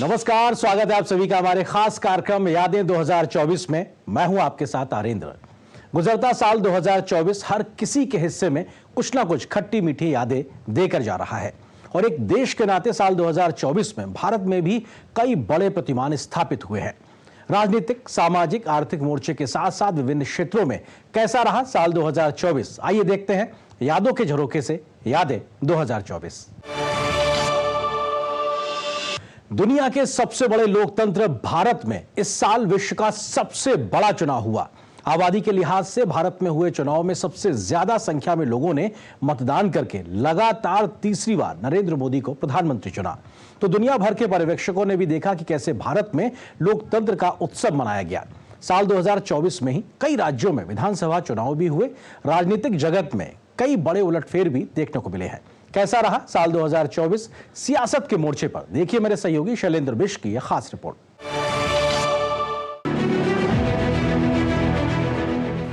नमस्कार, स्वागत है आप सभी का हमारे खास कार्यक्रम यादें 2024 में। मैं हूं आपके साथ आरेंद्र। गुजरता साल 2024 हर किसी के हिस्से में कुछ ना कुछ खट्टी मीठी यादें देकर जा रहा है और एक देश के नाते साल 2024 में भारत में भी कई बड़े प्रतिमान स्थापित हुए हैं। राजनीतिक, सामाजिक, आर्थिक मोर्चे के साथ साथ विभिन्न क्षेत्रों में कैसा रहा साल 2024, आइए देखते हैं यादों के झरोखे से यादें 2024। दुनिया के सबसे बड़े लोकतंत्र भारत में इस साल विश्व का सबसे बड़ा चुनाव हुआ। आबादी के लिहाज से भारत में हुए चुनाव में सबसे ज्यादा संख्या में लोगों ने मतदान करके लगातार तीसरी बार नरेंद्र मोदी को प्रधानमंत्री चुना। तो दुनिया भर के पर्यवेक्षकों ने भी देखा कि कैसे भारत में लोकतंत्र का उत्सव मनाया गया। साल 2024 में ही कई राज्यों में विधानसभा चुनाव भी हुए। राजनीतिक जगत में कई बड़े उलटफेर भी देखने को मिले हैं। कैसा रहा साल 2024 सियासत के मोर्चे पर, देखिए मेरे सहयोगी शैलेंद्र बिष्ट की यह खास रिपोर्ट।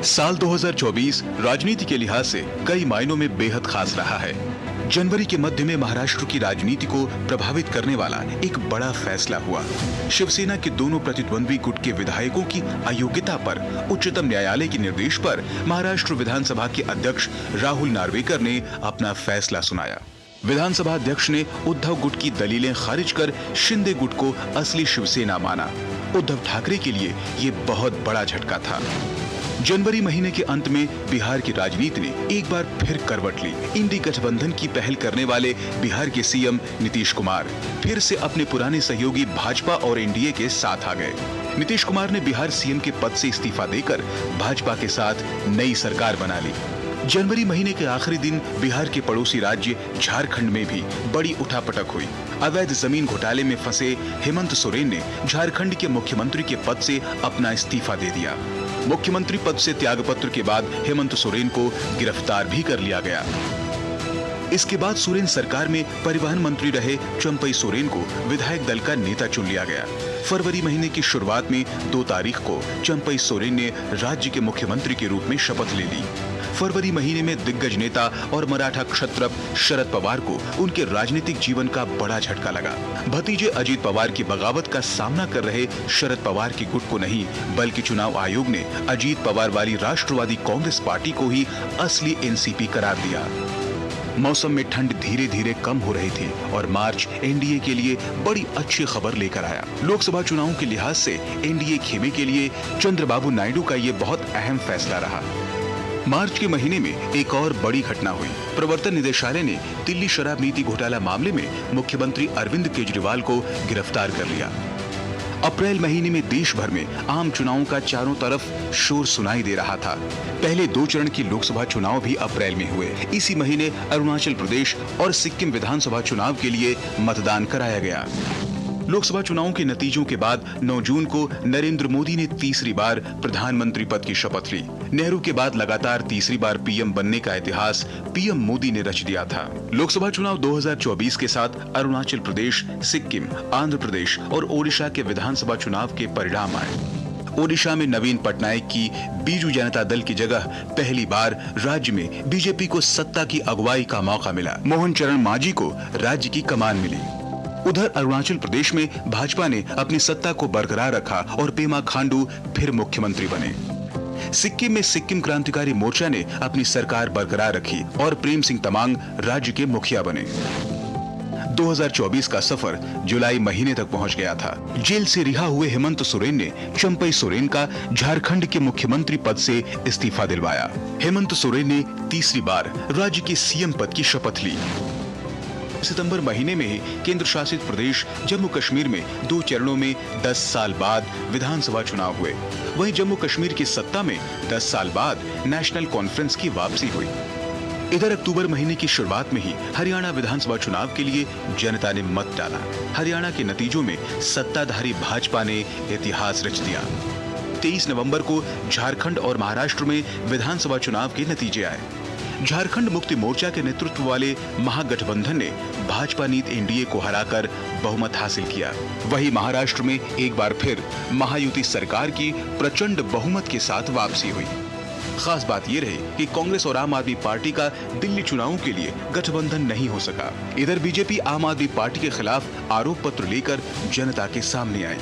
साल 2024 राजनीति के लिहाज से कई मायनों में बेहद खास रहा है। जनवरी के मध्य में महाराष्ट्र की राजनीति को प्रभावित करने वाला एक बड़ा फैसला हुआ। शिवसेना के दोनों प्रतिद्वंद्वी गुट के विधायकों की अयोग्यता पर उच्चतम न्यायालय के निर्देश पर महाराष्ट्र विधानसभा के अध्यक्ष राहुल नार्वेकर ने अपना फैसला सुनाया। विधानसभा अध्यक्ष ने उद्धव गुट की दलीलें खारिज कर शिंदे गुट को असली शिवसेना माना। उद्धव ठाकरे के लिए ये बहुत बड़ा झटका था। जनवरी महीने के अंत में बिहार की राजनीति ने एक बार फिर करवट ली। इंडी गठबंधन की पहल करने वाले बिहार के सीएम नीतीश कुमार फिर से अपने पुराने सहयोगी भाजपा और एनडीए के साथ आ गए। नीतीश कुमार ने बिहार सीएम के पद से इस्तीफा देकर भाजपा के साथ नई सरकार बना ली। जनवरी महीने के आखिरी दिन बिहार के पड़ोसी राज्य झारखंड में भी बड़ी उठापटक हुई। अवैध जमीन घोटाले में फंसे हेमंत सोरेन ने झारखंड के मुख्यमंत्री के पद से अपना इस्तीफा दे दिया। मुख्यमंत्री पद से त्यागपत्र के बाद हेमंत सोरेन को गिरफ्तार भी कर लिया गया। इसके बाद सोरेन सरकार में परिवहन मंत्री रहे चंपई सोरेन को विधायक दल का नेता चुन लिया गया। फरवरी महीने की शुरुआत में 2 तारीख को चंपई सोरेन ने राज्य के मुख्यमंत्री के रूप में शपथ ले ली। फरवरी महीने में दिग्गज नेता और मराठा क्षत्रप शरद पवार को उनके राजनीतिक जीवन का बड़ा झटका लगा। भतीजे अजीत पवार की बगावत का सामना कर रहे शरद पवार के गुट को नहीं, बल्कि चुनाव आयोग ने अजीत पवार वाली राष्ट्रवादी कांग्रेस पार्टी को ही असली एनसीपी करार दिया। मौसम में ठंड धीरे धीरे कम हो रही थी और मार्च एनडीए के लिए बड़ी अच्छी खबर लेकर आया। लोकसभा चुनावों के लिहाज से एनडीए खेमे के लिए चंद्रबाबू नायडू का ये बहुत अहम फैसला रहा। मार्च के महीने में एक और बड़ी घटना हुई। प्रवर्तन निदेशालय ने दिल्ली शराब नीति घोटाला मामले में मुख्यमंत्री अरविंद केजरीवाल को गिरफ्तार कर लिया। अप्रैल महीने में देश भर में आम चुनावों का चारों तरफ शोर सुनाई दे रहा था। पहले 2 चरण की लोकसभा चुनाव भी अप्रैल में हुए। इसी महीने अरुणाचल प्रदेश और सिक्किम विधानसभा चुनाव के लिए मतदान कराया गया। लोकसभा चुनावों के नतीजों के बाद 9 जून को नरेंद्र मोदी ने तीसरी बार प्रधानमंत्री पद की शपथ ली। नेहरू के बाद लगातार तीसरी बार पीएम बनने का इतिहास पीएम मोदी ने रच दिया था। लोकसभा चुनाव 2024 के साथ अरुणाचल प्रदेश, सिक्किम, आंध्र प्रदेश और ओडिशा के विधानसभा चुनाव के परिणाम आए। ओडिशा में नवीन पटनायक की बीजू जनता दल की जगह पहली बार राज्य में बीजेपी को सत्ता की अगुवाई का मौका मिला। मोहन चरण मांझी को राज्य की कमान मिली। उधर अरुणाचल प्रदेश में भाजपा ने अपनी सत्ता को बरकरार रखा और पेमा खांडू फिर मुख्यमंत्री बने। सिक्किम में सिक्किम क्रांतिकारी मोर्चा ने अपनी सरकार बरकरार रखी और प्रेम सिंह तमांग राज्य के मुखिया बने। 2024 का सफर जुलाई महीने तक पहुंच गया था। जेल से रिहा हुए हेमंत सोरेन ने चंपई सोरेन का झारखंड के मुख्यमंत्री पद से इस्तीफा दिलवाया। हेमंत सोरेन ने तीसरी बार राज्य के सीएम पद की शपथ ली। सितंबर महीने में ही केंद्र शासित प्रदेश जम्मू कश्मीर में 2 चरणों में 10 साल बाद विधानसभा चुनाव हुए। वहीं जम्मू कश्मीर की सत्ता में 10 साल बाद नेशनल कॉन्फ्रेंस की वापसी हुई। इधर अक्टूबर महीने की शुरुआत में ही हरियाणा विधानसभा चुनाव के लिए जनता ने मत डाला। हरियाणा के नतीजों में सत्ताधारी भाजपा ने इतिहास रच दिया। 23 नवंबर को झारखंड और महाराष्ट्र में विधानसभा चुनाव के नतीजे आए। झारखंड मुक्ति मोर्चा के नेतृत्व वाले महागठबंधन ने भाजपा नीत एनडीए को हराकर बहुमत हासिल किया। वहीं महाराष्ट्र में एक बार फिर महायुति सरकार की प्रचंड बहुमत के साथ वापसी हुई। खास बात ये रही कि कांग्रेस और आम आदमी पार्टी का दिल्ली चुनावों के लिए गठबंधन नहीं हो सका। इधर बीजेपी आम आदमी पार्टी के खिलाफ आरोप पत्र लेकर जनता के सामने आई।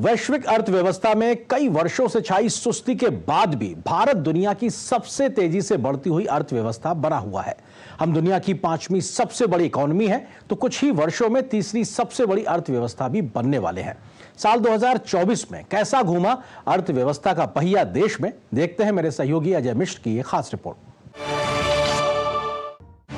वैश्विक अर्थव्यवस्था में कई वर्षों से छाई सुस्ती के बाद भी भारत दुनिया की सबसे तेजी से बढ़ती हुई अर्थव्यवस्था बना हुआ है। हम दुनिया की 5वीं सबसे बड़ी इकोनॉमी है तो कुछ ही वर्षों में तीसरी सबसे बड़ी अर्थव्यवस्था भी बनने वाले हैं। साल 2024 में कैसा घूमा अर्थव्यवस्था का पहिया देश में, देखते हैं मेरे सहयोगी अजय मिश्र की ये खास रिपोर्ट।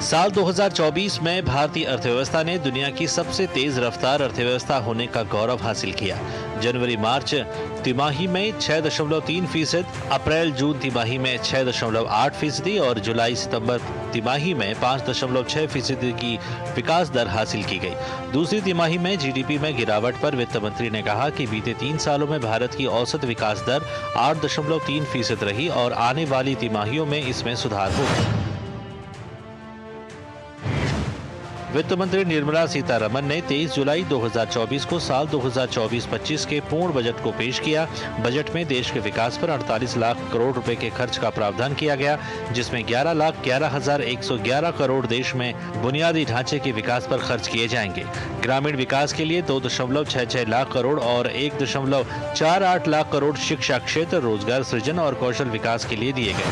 साल 2024 में भारतीय अर्थव्यवस्था ने दुनिया की सबसे तेज रफ्तार अर्थव्यवस्था होने का गौरव हासिल किया। जनवरी मार्च तिमाही में 6.3%, अप्रैल जून तिमाही में 6.8% और जुलाई सितंबर तिमाही में 5.6% की विकास दर हासिल की गई। दूसरी तिमाही में जीडीपी में गिरावट पर वित्त मंत्री ने कहा कि बीते 3 सालों में भारत की औसत विकास दर 8.3% रही और आने वाली तिमाहियों में इसमें सुधार होगा। वित्त मंत्री निर्मला सीतारमण ने 23 जुलाई 2024 को साल 2024-25 के पूर्ण बजट को पेश किया। बजट में देश के विकास पर 48 लाख करोड़ रुपए के खर्च का प्रावधान किया गया, जिसमें 11,11,111 करोड़ देश में बुनियादी ढांचे के विकास पर खर्च किए जाएंगे। ग्रामीण विकास के लिए 2.66 लाख करोड़ और 1.48 लाख करोड़ शिक्षा क्षेत्र, रोजगार सृजन और कौशल विकास के लिए दिए गए।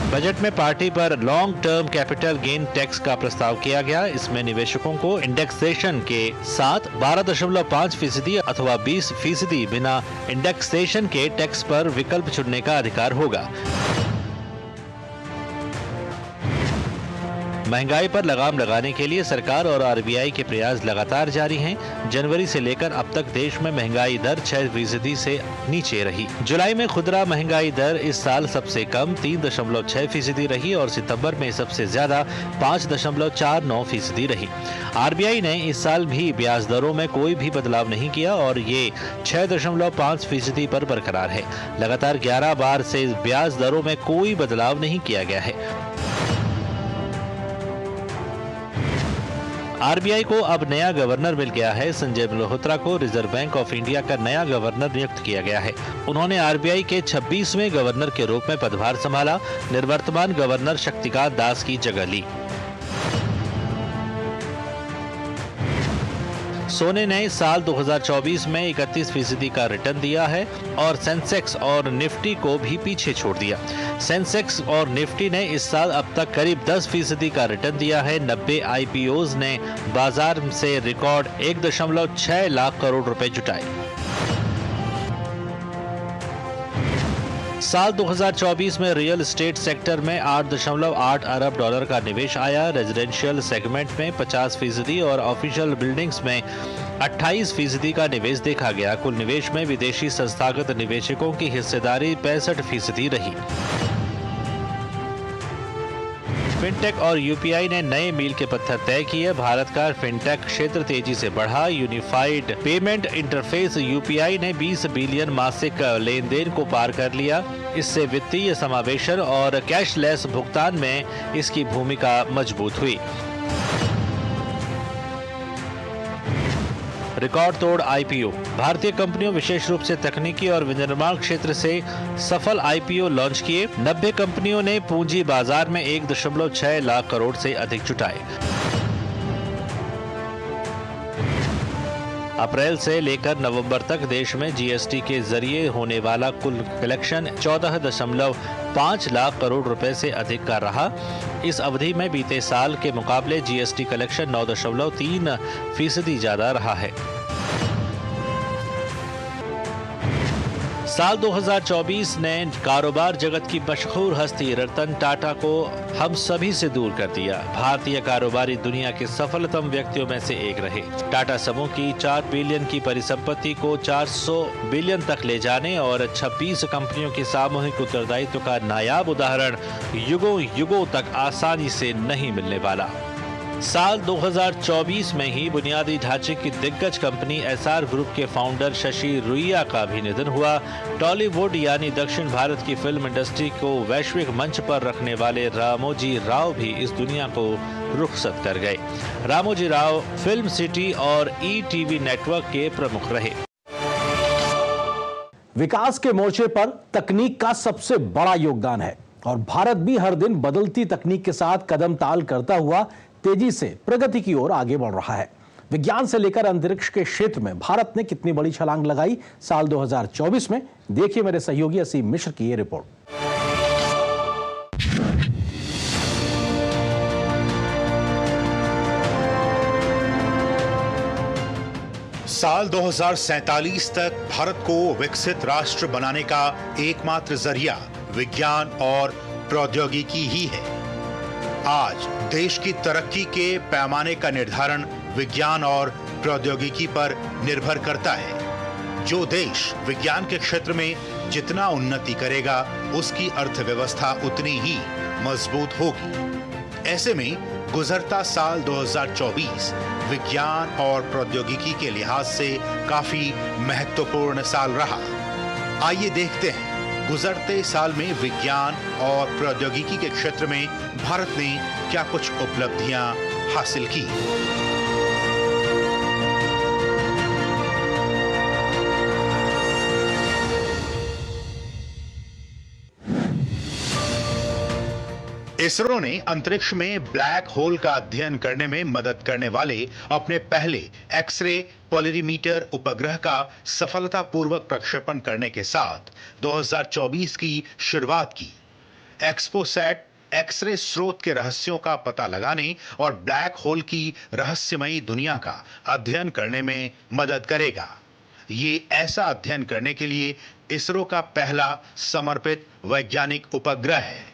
बजट में पार्टी पर long term capital gain tax का प्रस्ताव किया गया। इसमें निवेशकों को इंडेक्सेशन के साथ 12.5% अथवा 20% बिना इंडेक्सेशन के टैक्स पर विकल्प चुनने का अधिकार होगा। महंगाई पर लगाम लगाने के लिए सरकार और आरबीआई के प्रयास लगातार जारी हैं। जनवरी से लेकर अब तक देश में महंगाई दर 6% से नीचे रही। जुलाई में खुदरा महंगाई दर इस साल सबसे कम 3.6% रही और सितंबर में सबसे ज्यादा 5.49% रही। आरबीआई ने इस साल भी ब्याज दरों में कोई भी बदलाव नहीं किया और ये 6.5% पर बरकरार है। लगातार 11 बार से ब्याज दरों में कोई बदलाव नहीं किया गया है। आरबीआई को अब नया गवर्नर मिल गया है। संजय मल्होत्रा को रिजर्व बैंक ऑफ इंडिया का नया गवर्नर नियुक्त किया गया है। उन्होंने आरबीआई के 26वें गवर्नर के रूप में पदभार संभाला। निवर्तमान गवर्नर शक्तिकांत दास की जगह ली। सोने ने साल 2024 में 31% का रिटर्न दिया है और सेंसेक्स और निफ्टी को भी पीछे छोड़ दिया। सेंसेक्स और निफ्टी ने इस साल अब तक करीब 10% का रिटर्न दिया है। 90 आईपीओज ने बाजार से रिकॉर्ड 1.6 लाख करोड़ रुपए जुटाए। साल 2024 में रियल एस्टेट सेक्टर में 8.8 अरब डॉलर का निवेश आया। रेजिडेंशियल सेगमेंट में 50% और ऑफिशियल बिल्डिंग्स में 28% का निवेश देखा गया। कुल निवेश में विदेशी संस्थागत निवेशकों की हिस्सेदारी 65% रही। फिनटेक और यूपीआई ने नए मील के पत्थर तय किए। भारत का फिनटेक क्षेत्र तेजी से बढ़ा। यूनिफाइड पेमेंट इंटरफेस यूपीआई ने 20 बिलियन मासिक लेन देन को पार कर लिया। इससे वित्तीय समावेशन और कैशलेस भुगतान में इसकी भूमिका मजबूत हुई। रिकॉर्ड तोड़ आईपीओ। भारतीय कंपनियों विशेष रूप से तकनीकी और विनिर्माण क्षेत्र से सफल आईपीओ लॉन्च किए। 90 कंपनियों ने पूंजी बाजार में 1.6 लाख करोड़ से अधिक जुटाए। अप्रैल से लेकर नवंबर तक देश में जीएसटी के जरिए होने वाला कुल कलेक्शन 14.5 लाख करोड़ रुपए से अधिक का रहा। इस अवधि में बीते साल के मुकाबले जीएसटी कलेक्शन 9.3% ज्यादा रहा है। साल 2024 ने कारोबार जगत की मशहूर हस्ती रतन टाटा को हम सभी से दूर कर दिया। भारतीय कारोबारी दुनिया के सफलतम व्यक्तियों में से एक रहे। टाटा समूह की 4 बिलियन की परिसंपत्ति को 400 बिलियन तक ले जाने और 26 कंपनियों के सामूहिक उत्तरदायित्व का नायाब उदाहरण युगों युगों तक आसानी से नहीं मिलने वाला। साल 2024 में ही बुनियादी ढांचे की दिग्गज कंपनी एसआर ग्रुप के फाउंडर शशि रुइया का भी निधन हुआ। टॉलीवुड यानी दक्षिण भारत की फिल्म इंडस्ट्री को वैश्विक मंच पर रखने वाले रामोजी राव भी इस दुनिया को रुखसत कर गए। रामोजी राव फिल्म सिटी और ईटीवी नेटवर्क के प्रमुख रहे। विकास के मोर्चे पर तकनीक का सबसे बड़ा योगदान है और भारत भी हर दिन बदलती तकनीक के साथ कदम ताल करता हुआ तेजी से प्रगति की ओर आगे बढ़ रहा है। विज्ञान से लेकर अंतरिक्ष के क्षेत्र में भारत ने कितनी बड़ी छलांग लगाई साल 2024 में, देखिए मेरे सहयोगी असीम मिश्र की ये रिपोर्ट। साल 2047 तक भारत को विकसित राष्ट्र बनाने का एकमात्र जरिया विज्ञान और प्रौद्योगिकी ही है। आज देश की तरक्की के पैमाने का निर्धारण विज्ञान और प्रौद्योगिकी पर निर्भर करता है। जो देश विज्ञान के क्षेत्र में जितना उन्नति करेगा, उसकी अर्थव्यवस्था उतनी ही मजबूत होगी। ऐसे में गुजरता साल 2024 विज्ञान और प्रौद्योगिकी के लिहाज से काफी महत्वपूर्ण साल रहा। आइए देखते हैं गुजरते साल में विज्ञान और प्रौद्योगिकी के क्षेत्र में भारत ने क्या कुछ उपलब्धियां हासिल की। इसरो ने अंतरिक्ष में ब्लैक होल का अध्ययन करने में मदद करने वाले अपने पहले एक्सरे पोलरीमीटर उपग्रह का सफलतापूर्वक प्रक्षेपण करने के साथ 2024 की शुरुआत की। एक्सपोसैट एक्सरे स्रोत के रहस्यों का पता लगाने और ब्लैक होल की रहस्यमयी दुनिया का अध्ययन करने में मदद करेगा। ये ऐसा अध्ययन करने के लिए इसरो का पहला समर्पित वैज्ञानिक उपग्रह है।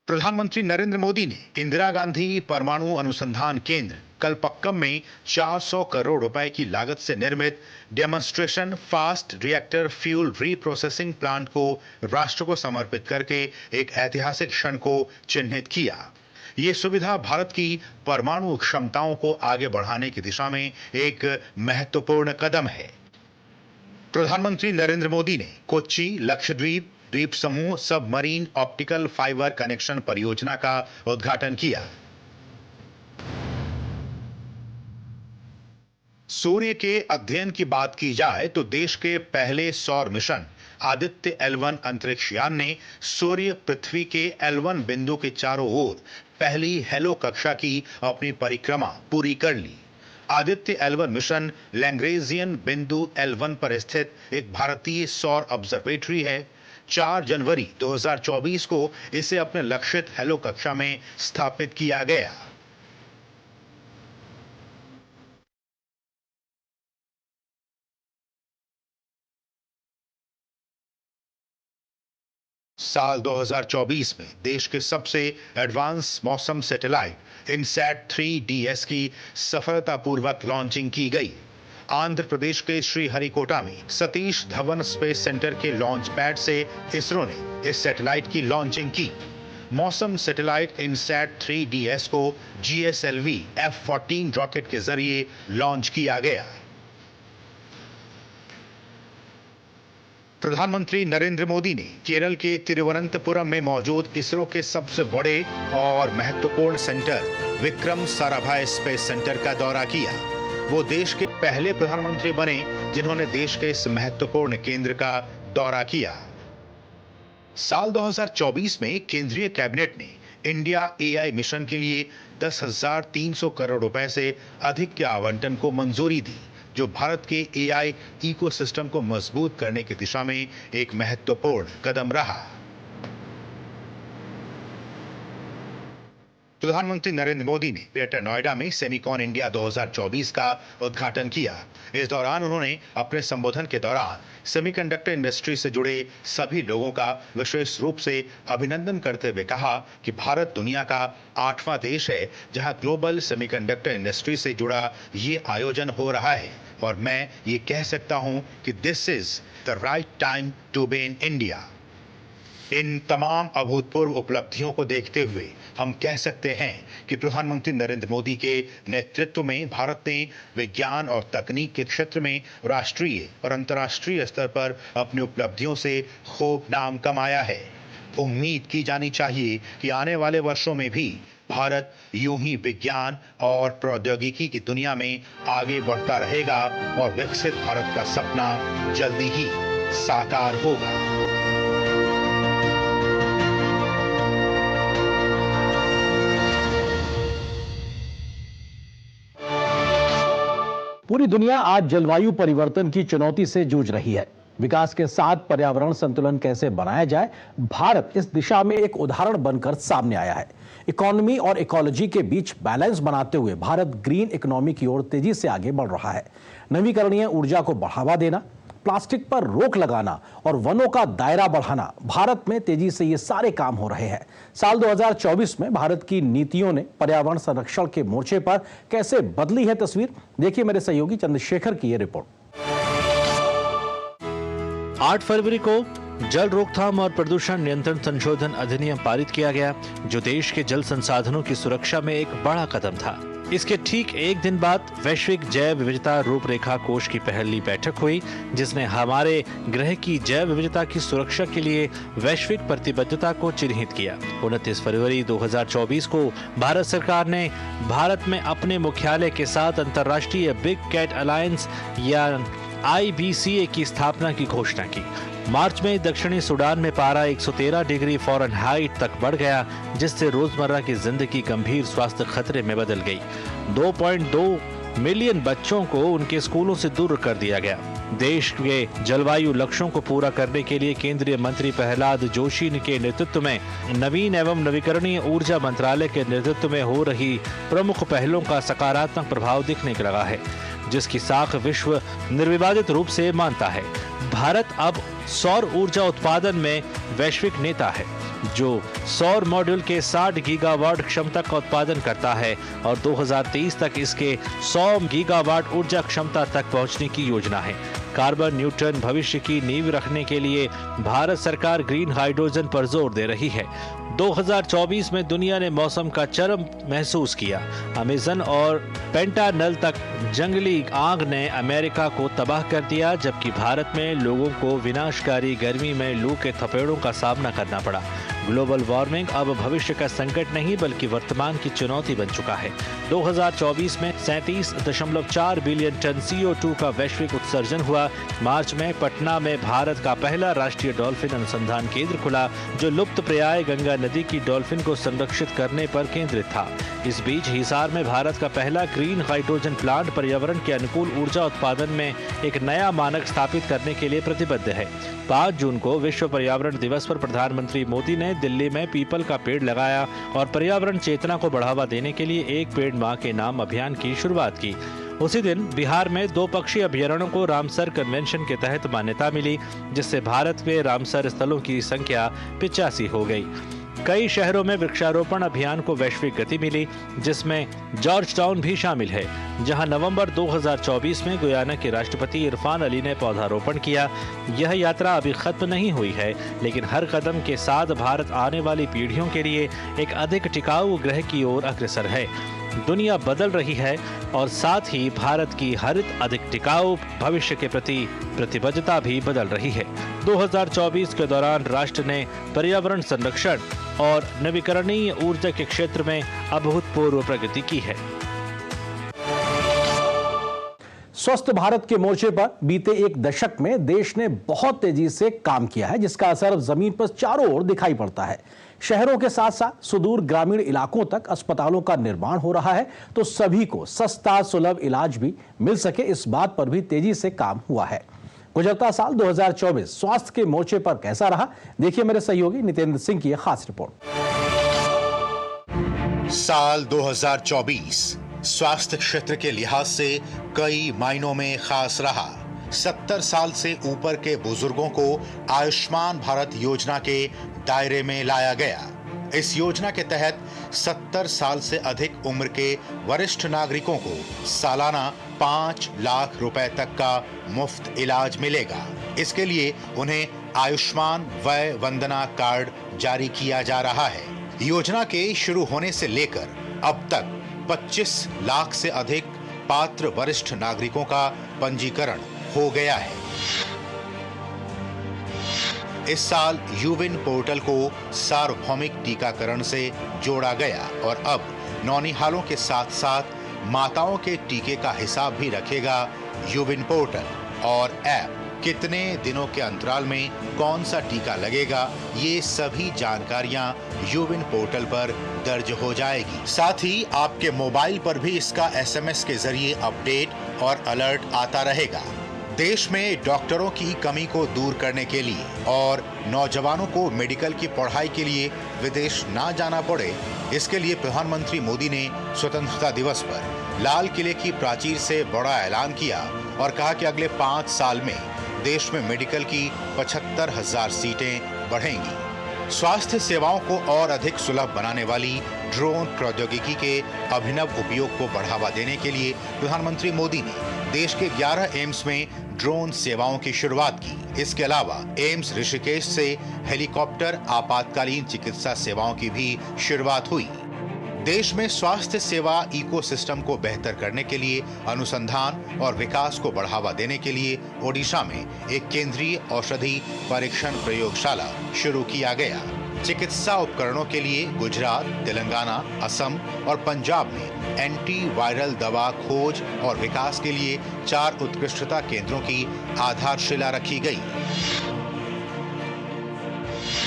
प्रधानमंत्री नरेंद्र मोदी ने इंदिरा गांधी परमाणु अनुसंधान केंद्र कलपक्कम में 400 करोड़ रुपए की लागत से निर्मित demonstration fast reactor fuel reprocessing plant को राष्ट्र को समर्पित करके एक ऐतिहासिक क्षण को चिन्हित किया। ये सुविधा भारत की परमाणु क्षमताओं को आगे बढ़ाने की दिशा में एक महत्वपूर्ण कदम है। प्रधानमंत्री नरेंद्र मोदी ने कोच्चि लक्षद्वीप द्वीप समूह सबमरीन ऑप्टिकल फाइबर कनेक्शन परियोजना का उद्घाटन किया। सूर्य के अध्ययन की बात की जाए तो देश के पहले सौर मिशन आदित्य L1 अंतरिक्ष यान ने सूर्य पृथ्वी के L1 बिंदु के चारों ओर पहली हेलो कक्षा की अपनी परिक्रमा पूरी कर ली। आदित्य L1 मिशन लैग्रेंजियन बिंदु L1 पर स्थित एक भारतीय सौर ऑब्जर्वेटरी है। 4 जनवरी 2024 को इसे अपने लक्षित हेलो कक्षा में स्थापित किया गया। साल 2024 में देश के सबसे एडवांस मौसम सैटेलाइट इनसैट 3DS की सफलतापूर्वक लॉन्चिंग की गई। आंध्र प्रदेश के श्रीहरिकोटा में सतीश धवन स्पेस सेंटर के लॉन्च पैड से इसरो ने इस सैटेलाइट की लॉन्चिंग की। मौसम सैटेलाइट इनसैट 3DS को GSLV F-14 रॉकेट के जरिए लॉन्च किया गया। प्रधानमंत्री नरेंद्र मोदी ने केरल के तिरुवनंतपुरम में मौजूद इसरो के सबसे बड़े और महत्वपूर्ण centre Vikram Sarabhai space centre का दौरा किया। वो देश के पहले प्रधानमंत्री बने जिन्होंने देश के इस महत्वपूर्ण केंद्र का दौरा किया। साल 2024 में केंद्रीय कैबिनेट ने इंडिया AI मिशन के लिए 10,300 करोड़ रुपए से अधिक के आवंटन को मंजूरी दी, जो भारत के AI इकोसिस्टम को मजबूत करने की दिशा में एक महत्वपूर्ण कदम रहा। प्रधानमंत्री नरेंद्र मोदी ने ग्रेटर नोएडा में सेमिकॉन इंडिया 2024 का उद्घाटन किया। इस दौरान उन्होंने अपने संबोधन के दौरान सेमीकंडक्टर इंडस्ट्री से जुड़े सभी लोगों का विशेष रूप से अभिनंदन करते हुए कहा कि भारत दुनिया का 8वां देश है जहां ग्लोबल सेमीकंडक्टर इंडस्ट्री से जुड़ा ये आयोजन हो रहा है और मैं ये कह सकता हूं कि this is the right time to be in India. इन तमाम अभूतपूर्व उपलब्धियों को देखते हुए हम कह सकते हैं कि प्रधानमंत्री नरेंद्र मोदी के नेतृत्व में भारत ने विज्ञान और तकनीक के क्षेत्र में राष्ट्रीय और अंतर्राष्ट्रीय स्तर पर अपनी उपलब्धियों से खूब नाम कमाया है। उम्मीद की जानी चाहिए कि आने वाले वर्षों में भी भारत यूं ही विज्ञान और प्रौद्योगिकी की दुनिया में आगे बढ़ता रहेगा और विकसित भारत का सपना जल्दी ही साकार होगा। पूरी दुनिया आज जलवायु परिवर्तन की चुनौती से जूझ रही है। विकास के साथ पर्यावरण संतुलन कैसे बनाया जाए, भारत इस दिशा में एक उदाहरण बनकर सामने आया है। इकोनॉमी और इकोलॉजी के बीच बैलेंस बनाते हुए भारत ग्रीन इकोनॉमी की ओर तेजी से आगे बढ़ रहा है। नवीकरणीय ऊर्जा को बढ़ावा देना, प्लास्टिक पर रोक लगाना और वनों का दायरा बढ़ाना, भारत में तेजी से ये सारे काम हो रहे हैं। साल 2024 में भारत की नीतियों ने पर्यावरण संरक्षण के मोर्चे पर कैसे बदली है तस्वीर, देखिए मेरे सहयोगी चंद्रशेखर की ये रिपोर्ट। 8 फरवरी को जल रोकथाम और प्रदूषण नियंत्रण संशोधन अधिनियम पारित किया गया, जो देश के जल संसाधनों की सुरक्षा में एक बड़ा कदम था। इसके ठीक एक दिन बाद वैश्विक जैव विविधता रूपरेखा कोष की पहली बैठक हुई, जिसने हमारे ग्रह की जैव विविधता की सुरक्षा के लिए वैश्विक प्रतिबद्धता को चिन्हित किया। 29 फरवरी 2024 को भारत सरकार ने भारत में अपने मुख्यालय के साथ अंतर्राष्ट्रीय बिग कैट अलायंस या IBCA की स्थापना की घोषणा की। मार्च में दक्षिणी सूडान में पारा 113 डिग्री फ़ारेनहाइट तक बढ़ गया, जिससे रोजमर्रा की जिंदगी गंभीर स्वास्थ्य खतरे में बदल गई। 2.2 मिलियन बच्चों को उनके स्कूलों से दूर कर दिया गया। देश के जलवायु लक्ष्यों को पूरा करने के लिए केंद्रीय मंत्री प्रहलाद जोशी के नेतृत्व में नवीन एवं नवीकरणीय ऊर्जा मंत्रालय के नेतृत्व में हो रही प्रमुख पहलों का सकारात्मक प्रभाव दिखने लगा है, जिसकी साख विश्व निर्विवादित रूप से मानता है। भारत अब सौर ऊर्जा उत्पादन में वैश्विक नेता है, जो सौर मॉड्यूल के 60 गीगावाट क्षमता का उत्पादन करता है और 2023 तक इसके 100 गीगावाट ऊर्जा क्षमता तक पहुंचने की योजना है। कार्बन न्यूट्रल भविष्य की नींव रखने के लिए भारत सरकार ग्रीन हाइड्रोजन पर जोर दे रही है। 2024 में दुनिया ने मौसम का चरम महसूस किया। अमेज़न और पेंटानल तक जंगली आग ने अमेरिका को तबाह कर दिया, जबकि भारत में लोगों को विनाशकारी गर्मी में लू के थपेड़ों का सामना करना पड़ा। ग्लोबल वार्मिंग अब भविष्य का संकट नहीं बल्कि वर्तमान की चुनौती बन चुका है। 2024 में 37.4 बिलियन टन CO2 का वैश्विक उत्सर्जन हुआ। मार्च में पटना में भारत का पहला राष्ट्रीय डॉल्फिन अनुसंधान केंद्र खुला, जो लुप्त प्राय गंगा नदी की डॉल्फिन को संरक्षित करने पर केंद्रित था। इस बीच हिसार में भारत का पहला ग्रीन हाइड्रोजन प्लांट पर्यावरण के अनुकूल ऊर्जा उत्पादन में एक नया मानक स्थापित करने के लिए प्रतिबद्ध है। 5 जून को विश्व पर्यावरण दिवस पर प्रधानमंत्री मोदी ने दिल्ली में पीपल का पेड़ लगाया और पर्यावरण चेतना को बढ़ावा देने के लिए एक पेड़ मां के नाम अभियान की शुरुआत की। उसी दिन बिहार में 2 पक्षी अभ्यारण्यों को रामसर कन्वेंशन के तहत मान्यता मिली, जिससे भारत में रामसर स्थलों की संख्या 85 हो गई। कई शहरों में वृक्षारोपण अभियान को वैश्विक गति मिली, जिसमें जॉर्ज टाउन भी शामिल है, जहां नवंबर 2024 में गुयाना के राष्ट्रपति इरफान अली ने पौधारोपण किया। यह यात्रा अभी खत्म नहीं हुई है, लेकिन हर कदम के साथ भारत आने वाली पीढ़ियों के लिए एक अधिक टिकाऊ ग्रह की ओर अग्रसर है। दुनिया बदल रही है और साथ ही भारत की हरित अधिक टिकाऊ भविष्य के प्रति प्रतिबद्धता भी बदल रही है। 2024 के दौरान राष्ट्र ने पर्यावरण संरक्षण और नवीकरणीय ऊर्जा के क्षेत्र में अभूतपूर्व प्रगति की है। स्वस्थ भारत के मोर्चे पर बीते एक दशक में देश ने बहुत तेजी से काम किया है, जिसका असर अब जमीन पर चारों ओर दिखाई पड़ता है। शहरों के साथ साथ सुदूर ग्रामीण इलाकों तक अस्पतालों का निर्माण हो रहा है, तो सभी को सस्ता सुलभ इलाज भी मिल सके, इस बात पर भी तेजी से काम हुआ है। गुजरता साल 2024 स्वास्थ्य के मोर्चे पर कैसा रहा, देखिए मेरे सहयोगी नितेंद्र सिंह की यह खास रिपोर्ट। साल 2024 स्वास्थ्य क्षेत्र के लिहाज से कई मायनों में खास रहा। 70 साल से ऊपर के बुजुर्गों को आयुष्मान भारत योजना के दायरे में लाया गया। इस योजना के तहत 70 साल से अधिक उम्र के वरिष्ठ नागरिकों को सालाना 5 लाख रुपए तक का मुफ्त इलाज मिलेगा। इसके लिए उन्हें आयुष्मान वय वंदना कार्ड जारी किया जा रहा है। योजना के शुरू होने से लेकर अब तक 25 लाख से अधिक पात्र वरिष्ठ नागरिकों का पंजीकरण हो गया है। इस साल यूविन पोर्टल को सार्वभौमिक टीकाकरण से जोड़ा गया और अब नौनिहालों के साथ साथ माताओं के टीके का हिसाब भी रखेगा यूविन पोर्टल। और ऐप कितने दिनों के अंतराल में कौन सा टीका लगेगा, ये सभी जानकारियां यूविन पोर्टल पर दर्ज हो जाएगी। साथ ही आपके मोबाइल पर भी इसका SMS के जरिए अपडेट और अलर्ट आता रहेगा। देश में डॉक्टरों की कमी को दूर करने के लिए और नौजवानों को मेडिकल की पढ़ाई के लिए विदेश ना जाना पड़े, इसके लिए प्रधानमंत्री मोदी ने स्वतंत्रता दिवस पर लाल किले की प्राचीर से बड़ा ऐलान किया और कहा कि अगले 5 साल में देश में मेडिकल की 75,000 सीटें बढ़ेंगी। स्वास्थ्य सेवाओं को और अधिक सुलभ बनाने वाली ड्रोन प्रौद्योगिकी के अभिनव उपयोग को बढ़ावा देने के लिए प्रधानमंत्री मोदी ने देश के 11 एम्स में ड्रोन सेवाओं की शुरुआत की। इसके अलावा एम्स ऋषिकेश से हेलीकॉप्टर आपातकालीन चिकित्सा सेवाओं की भी शुरुआत हुई। देश में स्वास्थ्य सेवा इकोसिस्टम को बेहतर करने के लिए अनुसंधान और विकास को बढ़ावा देने के लिए ओडिशा में एक केंद्रीय औषधि परीक्षण प्रयोगशाला शुरू किया गया। चिकित्सा उपकरणों के लिए गुजरात, तेलंगाना, असम और पंजाब में एंटीवायरल दवा खोज और विकास के लिए 4 उत्कृष्टता केंद्रों की आधारशिला रखी गई।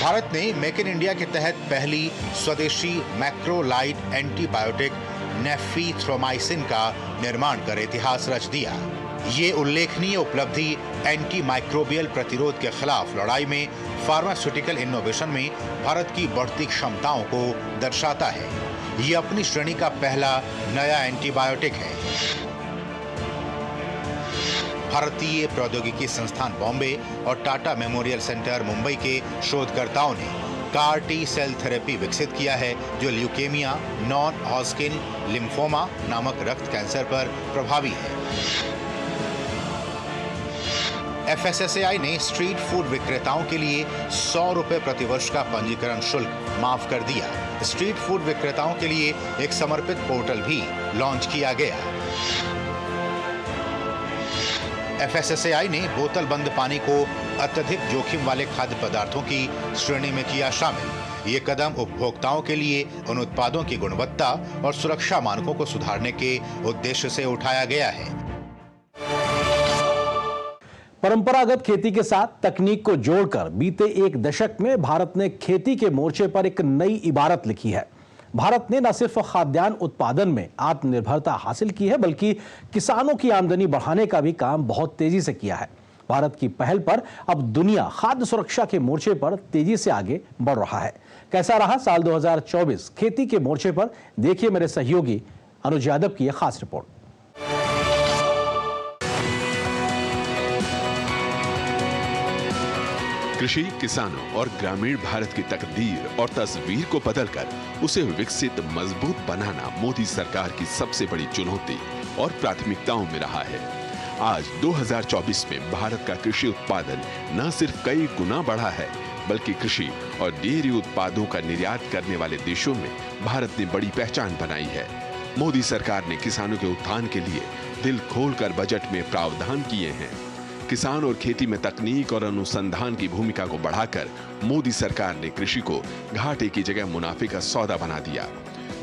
भारत ने मेक इन इंडिया के तहत पहली स्वदेशी मैक्रोलाइड एंटीबायोटिक नेफ्रीथ्रोमाइसिन का निर्माण कर इतिहास रच दिया। ये उल्लेखनीय उपलब्धि एंटी माइक्रोबियल प्रतिरोध के खिलाफ लड़ाई में फार्मास्यूटिकल इनोवेशन में भारत की बढ़ती क्षमताओं को दर्शाता है। ये अपनी श्रेणी का पहला नया एंटीबायोटिक है। भारतीय प्रौद्योगिकी संस्थान बॉम्बे और टाटा मेमोरियल सेंटर मुंबई के शोधकर्ताओं ने कार टी सेल थेरेपी विकसित किया है जो ल्यूकेमिया, नॉन हॉस्किन लिम्फोमा नामक रक्त कैंसर पर प्रभावी है। FSSAI ने स्ट्रीट फूड विक्रेताओं के लिए 100 रुपए प्रतिवर्ष का पंजीकरण शुल्क माफ कर दिया। स्ट्रीट फूड विक्रेताओं के लिए एक समर्पित पोर्टल भी लॉन्च किया गया। FSSAI ने बोतल बंद पानी को अत्यधिक जोखिम वाले खाद्य पदार्थों की श्रेणी में किया शामिल। ये कदम उपभोक्ताओं के लिए उन उत्पादों की गुणवत्ता और सुरक्षा मानकों को सुधारने के उद्देश्य से उठाया गया है। परंपरागत खेती के साथ तकनीक को जोड़कर बीते एक दशक में भारत ने खेती के मोर्चे पर एक नई इबारत लिखी है। भारत ने न सिर्फ खाद्यान्न उत्पादन में आत्मनिर्भरता हासिल की है, बल्कि किसानों की आमदनी बढ़ाने का भी काम बहुत तेजी से किया है। भारत की पहल पर अब दुनिया खाद्य सुरक्षा के मोर्चे पर तेजी से आगे बढ़ रहा है। कैसा रहा साल 2024 खेती के मोर्चे पर, देखिए मेरे सहयोगी अनुज यादव की यह खास रिपोर्ट। कृषि, किसानों और ग्रामीण भारत की तकदीर और तस्वीर को बदलकर उसे विकसित मजबूत बनाना मोदी सरकार की सबसे बड़ी चुनौती और प्राथमिकताओं में रहा है। आज 2024 में भारत का कृषि उत्पादन न सिर्फ कई गुना बढ़ा है, बल्कि कृषि और डेयरी उत्पादों का निर्यात करने वाले देशों में भारत ने बड़ी पहचान बनाई है। मोदी सरकार ने किसानों के उत्थान के लिए दिल खोलकर बजट में प्रावधान किए हैं। किसान और खेती में तकनीक और अनुसंधान की भूमिका को बढ़ाकर मोदी सरकार ने कृषि को घाटे की जगह मुनाफे का सौदा बना दिया।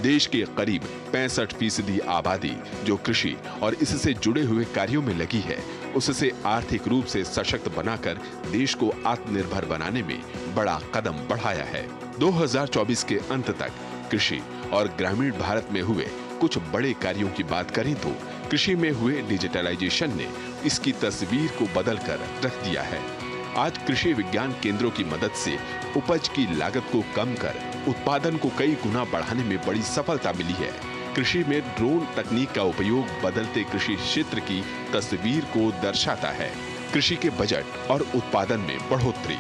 देश के करीब 65% आबादी जो कृषि और इससे जुड़े हुए कार्यों में लगी है, उससे आर्थिक रूप से सशक्त बनाकर देश को आत्मनिर्भर बनाने में बड़ा कदम बढ़ाया है। 2024 के अंत तक कृषि और ग्रामीण भारत में हुए कुछ बड़े कार्यों की बात करें तो कृषि में हुए डिजिटलाइजेशन ने इसकी तस्वीर को बदलकर रख दिया है। आज कृषि विज्ञान केंद्रों की मदद से उपज की लागत को कम कर उत्पादन को कई गुना बढ़ाने में बड़ी सफलता मिली है। कृषि में ड्रोन तकनीक का उपयोग बदलते कृषि क्षेत्र की तस्वीर को दर्शाता है। कृषि के बजट और उत्पादन में बढ़ोतरी।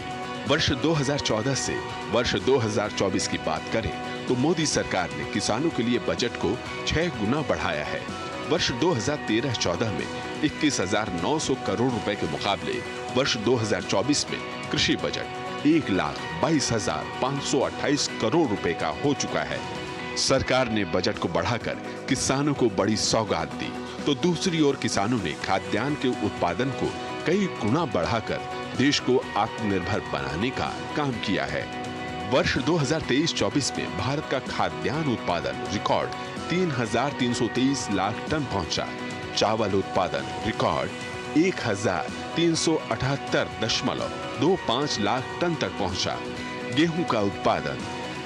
वर्ष 2014 से वर्ष 2024 की बात करें तो मोदी सरकार ने किसानों के लिए बजट को 6 गुना बढ़ाया है। वर्ष 2013-14 में 21,900 करोड़ रुपए के मुकाबले वर्ष 2024 में कृषि बजट 1,22,528 करोड़ रुपए का हो चुका है। सरकार ने बजट को बढ़ाकर किसानों को बड़ी सौगात दी, तो दूसरी ओर किसानों ने खाद्यान्न के उत्पादन को कई गुना बढ़ाकर देश को आत्मनिर्भर बनाने का काम किया है। वर्ष 2023-24 में भारत का खाद्यान्न उत्पादन रिकॉर्ड 3,323 लाख टन पहुंचा। चावल उत्पादन रिकॉर्ड 1,378.25 लाख टन तक पहुंचा। गेहूं का उत्पादन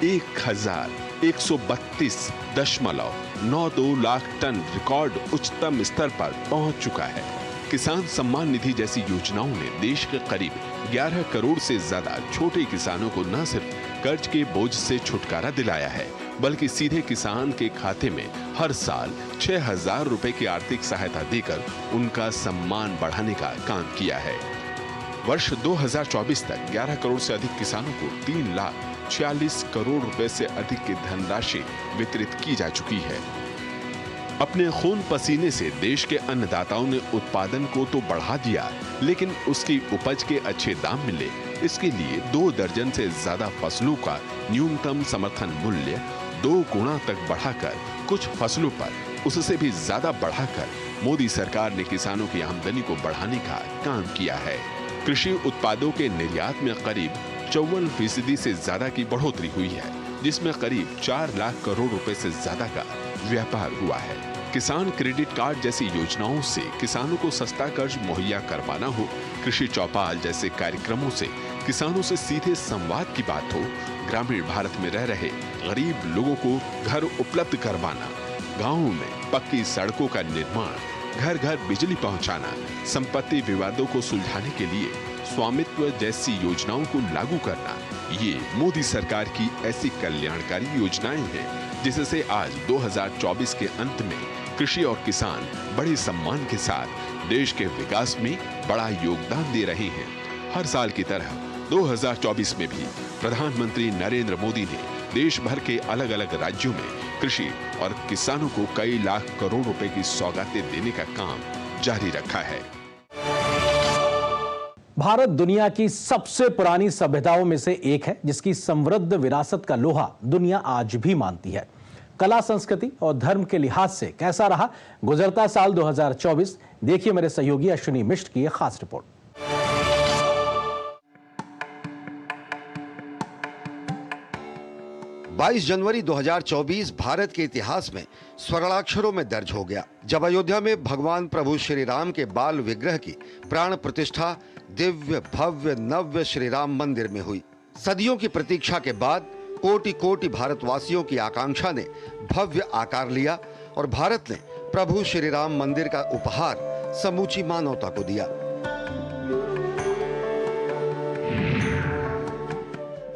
1,132.92 लाख टन रिकॉर्ड उच्चतम स्तर पर पहुंच चुका है। किसान सम्मान निधि जैसी योजनाओं ने देश के करीब 11 करोड़ से ज्यादा छोटे किसानों को न सिर्फ कर्ज के बोझ से छुटकारा दिलाया है, बल्कि सीधे किसान के खाते में हर साल 6,000 रुपए की आर्थिक सहायता देकर उनका सम्मान बढ़ाने का काम किया है। वर्ष 2024 तक 11 करोड़ से अधिक किसानों को 3,46 करोड़ रुपए से अधिक की धनराशि वितरित की जा चुकी है। अपने खून पसीने से देश के अन्नदाताओं ने उत्पादन को तो बढ़ा दिया, लेकिन उसकी उपज के अच्छे दाम मिले, इसके लिए 2 दर्जन से ज्यादा फसलों का न्यूनतम समर्थन मूल्य 2 गुना तक बढ़ाकर, कुछ फसलों पर उससे भी ज्यादा बढ़ाकर मोदी सरकार ने किसानों की आमदनी को बढ़ाने का काम किया है। कृषि उत्पादों के निर्यात में करीब 54% से ज्यादा की बढ़ोतरी हुई है, जिसमें करीब 4 लाख करोड़ रुपए से ज्यादा का व्यापार हुआ है। किसान क्रेडिट कार्ड जैसी योजनाओं से किसानों को सस्ता कर्ज मुहैया करवाना हो, कृषि चौपाल जैसे कार्यक्रमों से किसानों से सीधे संवाद की बात हो, ग्रामीण भारत में रह रहे गरीब लोगों को घर उपलब्ध करवाना, गांवों में पक्की सड़कों का निर्माण, घर घर बिजली पहुंचाना, संपत्ति विवादों को सुलझाने के लिए स्वामित्व जैसी योजनाओं को लागू करना, ये मोदी सरकार की ऐसी कल्याणकारी योजनाएं हैं जिससे आज 2024 के अंत में कृषि और किसान बड़े सम्मान के साथ देश के विकास में बड़ा योगदान दे रहे हैं। हर साल की तरह 2024 में भी प्रधानमंत्री नरेंद्र मोदी ने देश भर के अलग अलग राज्यों में कृषि और किसानों को कई लाख करोड़ रुपए की सौगातें देने का काम जारी रखा है। भारत दुनिया की सबसे पुरानी सभ्यताओं में से एक है, जिसकी समृद्ध विरासत का लोहा दुनिया आज भी मानती है। कला, संस्कृति और धर्म के लिहाज से कैसा रहा गुजरता साल 2024, देखिए मेरे सहयोगी अश्विनी मिश्र की एक खास रिपोर्ट। जनवरी 2024 भारत के इतिहास में स्वर्णाक्षरों में दर्ज हो गया, जब अयोध्या में भगवान प्रभु श्री राम के बाल विग्रह की प्राण प्रतिष्ठा दिव्य भव्य नव्य श्री राम मंदिर में हुई। सदियों की प्रतीक्षा के बाद कोटि कोटि भारतवासियों की आकांक्षा ने भव्य आकार लिया और भारत ने प्रभु श्री राम मंदिर का उपहार समूची मानवता को दिया।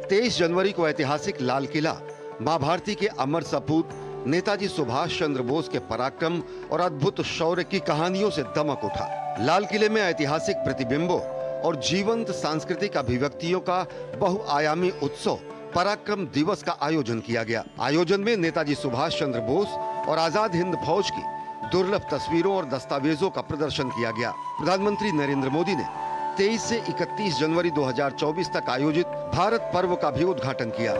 23 जनवरी को ऐतिहासिक लाल किला मां भारती के अमर सपूत नेताजी सुभाष चंद्र बोस के पराक्रम और अद्भुत शौर्य की कहानियों से दमक उठा। लाल किले में ऐतिहासिक प्रतिबिंबों और जीवंत सांस्कृतिक अभिव्यक्तियों का बहुआयामी उत्सव पराक्रम दिवस का आयोजन किया गया। आयोजन में नेताजी सुभाष चंद्र बोस और आजाद हिंद फौज की दुर्लभ तस्वीरों और दस्तावेजों का प्रदर्शन किया गया। प्रधानमंत्री नरेंद्र मोदी ने 23 से 31 जनवरी 2024 तक आयोजित भारत पर्व का भी उद्घाटन किया।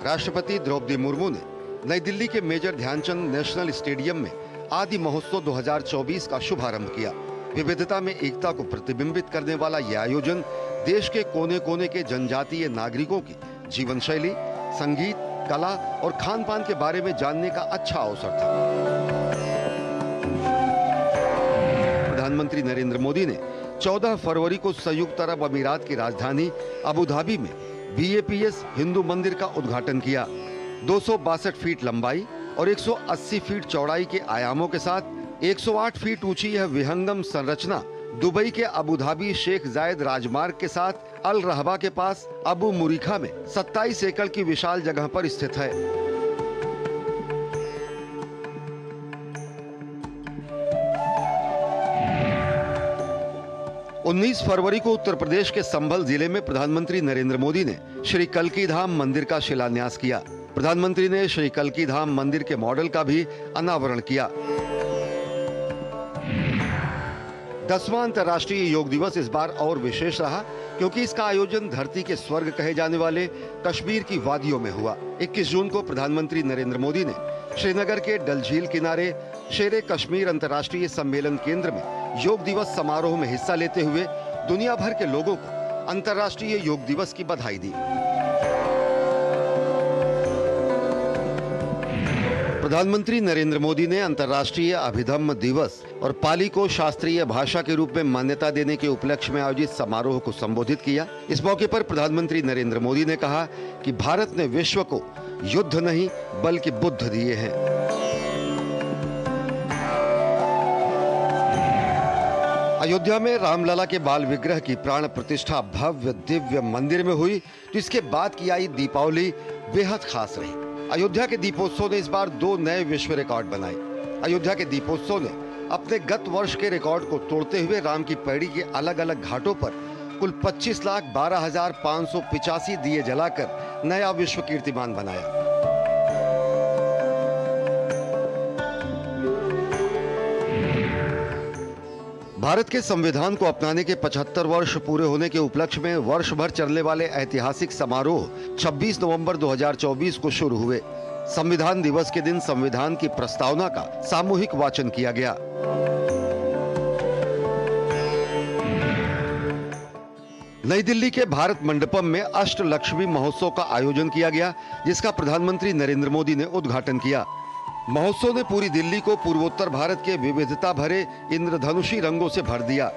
राष्ट्रपति द्रौपदी मुर्मू ने नई दिल्ली के मेजर ध्यानचंद नेशनल स्टेडियम में आदि महोत्सव 2024 का शुभारंभ किया। विविधता में एकता को प्रतिबिंबित करने वाला यह आयोजन देश के कोने कोने के जनजातीय नागरिकों की जीवन शैली, संगीत, कला और खान पान के बारे में जानने का अच्छा अवसर था। प्रधानमंत्री नरेंद्र मोदी ने 14 फरवरी को संयुक्त अरब अमीरात की राजधानी अबू धाबी में BAPS हिंदू मंदिर का उद्घाटन किया। 262 फीट लंबाई और 180 फीट चौड़ाई के आयामों के साथ 108 फीट ऊंची यह विहंगम संरचना दुबई के अबू धाबी शेख जायद राजमार्ग के साथ अल रहबा के पास अबू मुरीखा में 27 एकड़ की विशाल जगह पर स्थित है। उन्नीस फरवरी को उत्तर प्रदेश के संभल जिले में प्रधानमंत्री नरेंद्र मोदी ने श्री कल्की धाम मंदिर का शिलान्यास किया। प्रधानमंत्री ने श्री कल्की धाम मंदिर के मॉडल का भी अनावरण किया। 10वां अंतर्राष्ट्रीय योग दिवस इस बार और विशेष रहा, क्योंकि इसका आयोजन धरती के स्वर्ग कहे जाने वाले कश्मीर की वादियों में हुआ। 21 जून को प्रधानमंत्री नरेंद्र मोदी ने श्रीनगर के डल झील किनारे शेरे कश्मीर अंतर्राष्ट्रीय सम्मेलन केंद्र में योग दिवस समारोह में हिस्सा लेते हुए दुनिया भर के लोगों को अंतर्राष्ट्रीय योग दिवस की बधाई दी। प्रधानमंत्री नरेंद्र मोदी ने अंतर्राष्ट्रीय अभिधम्म दिवस और पाली को शास्त्रीय भाषा के रूप में मान्यता देने के उपलक्ष्य में आयोजित समारोह को संबोधित किया। इस मौके पर प्रधानमंत्री नरेंद्र मोदी ने कहा कि भारत ने विश्व को युद्ध नहीं बल्कि बुद्ध दिए हैं। अयोध्या में रामलला के बाल विग्रह की प्राण प्रतिष्ठा भव्य दिव्य मंदिर में हुई, तो इसके बाद की आई दीपावली बेहद खास रही। अयोध्या के दीपोत्सव ने इस बार 2 नए विश्व रिकॉर्ड बनाए। अयोध्या के दीपोत्सव ने अपने गत वर्ष के रिकॉर्ड को तोड़ते हुए राम की पैड़ी के अलग अलग घाटों पर कुल 25,12,585 दिए जलाकर नया विश्व कीर्तिमान बनाया। भारत के संविधान को अपनाने के 75 वर्ष पूरे होने के उपलक्ष्य में वर्ष भर चलने वाले ऐतिहासिक समारोह 26 नवंबर 2024 को शुरू हुए। संविधान दिवस के दिन संविधान की प्रस्तावना का सामूहिक वाचन किया गया। नई दिल्ली के भारत मंडपम में अष्टलक्ष्मी महोत्सव का आयोजन किया गया, जिसका प्रधानमंत्री नरेंद्र मोदी ने उद्घाटन किया। महोत्सव ने पूरी दिल्ली को पूर्वोत्तर भारत के विविधता भरे इंद्रधनुषी रंगों से भर दिया।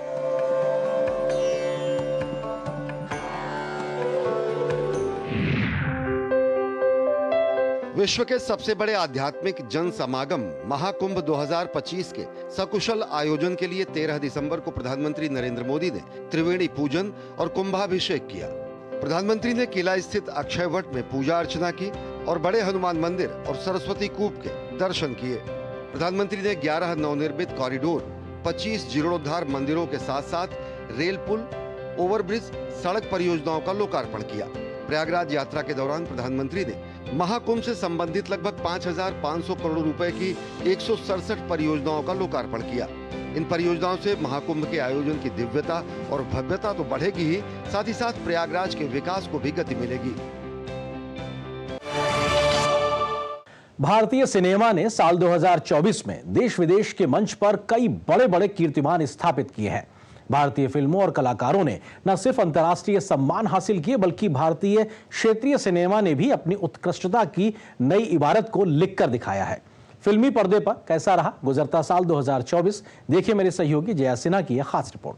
विश्व के सबसे बड़े आध्यात्मिक जन समागम महाकुंभ 2025 के सकुशल आयोजन के लिए 13 दिसंबर को प्रधानमंत्री नरेंद्र मोदी ने त्रिवेणी पूजन और कुंभाभिषेक किया। प्रधानमंत्री ने किला स्थित अक्षय वट में पूजा अर्चना की और बड़े हनुमान मंदिर और सरस्वती कूप के दर्शन किए। प्रधानमंत्री ने 11 नवनिर्मित कॉरिडोर, 25 जीर्णोद्धार मंदिरों के साथ साथ रेल पुल, ओवरब्रिज, सड़क परियोजनाओं का लोकार्पण किया। प्रयागराज यात्रा के दौरान प्रधानमंत्री ने महाकुंभ से संबंधित लगभग 5,500 करोड़ रुपए की 167 परियोजनाओं का लोकार्पण किया। इन परियोजनाओं से महाकुंभ के आयोजन की दिव्यता और भव्यता तो बढ़ेगी ही, साथ ही साथ प्रयागराज के विकास को भी गति मिलेगी। भारतीय सिनेमा ने साल 2024 में देश विदेश के मंच पर कई बड़े बड़े कीर्तिमान स्थापित किए हैं। भारतीय फिल्मों और कलाकारों ने न सिर्फ अंतर्राष्ट्रीय सम्मान हासिल किए, बल्कि भारतीय क्षेत्रीय सिनेमा ने भी अपनी उत्कृष्टता की नई इबारत को लिखकर दिखाया है। फिल्मी पर्दे पर कैसा रहा गुजरता साल 2024, देखिए मेरे सहयोगी जया सिन्हा की यह खास रिपोर्ट।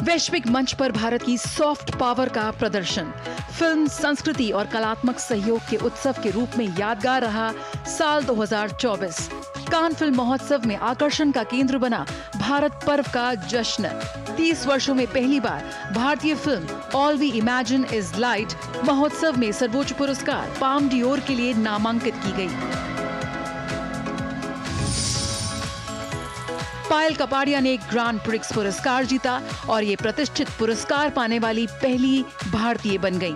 वैश्विक मंच पर भारत की सॉफ्ट पावर का प्रदर्शन फिल्म, संस्कृति और कलात्मक सहयोग के उत्सव के रूप में यादगार रहा साल 2024। कान फिल्म महोत्सव में आकर्षण का केंद्र बना भारत पर्व का जश्न। 30 वर्षों में पहली बार भारतीय film all we imagine is light महोत्सव में सर्वोच्च पुरस्कार पाम डियोर के लिए नामांकित की गई। पायल कपाड़िया ने ग्रांड प्रिक्स पुरस्कार जीता और ये प्रतिष्ठित पुरस्कार पाने वाली पहली भारतीय बन गई।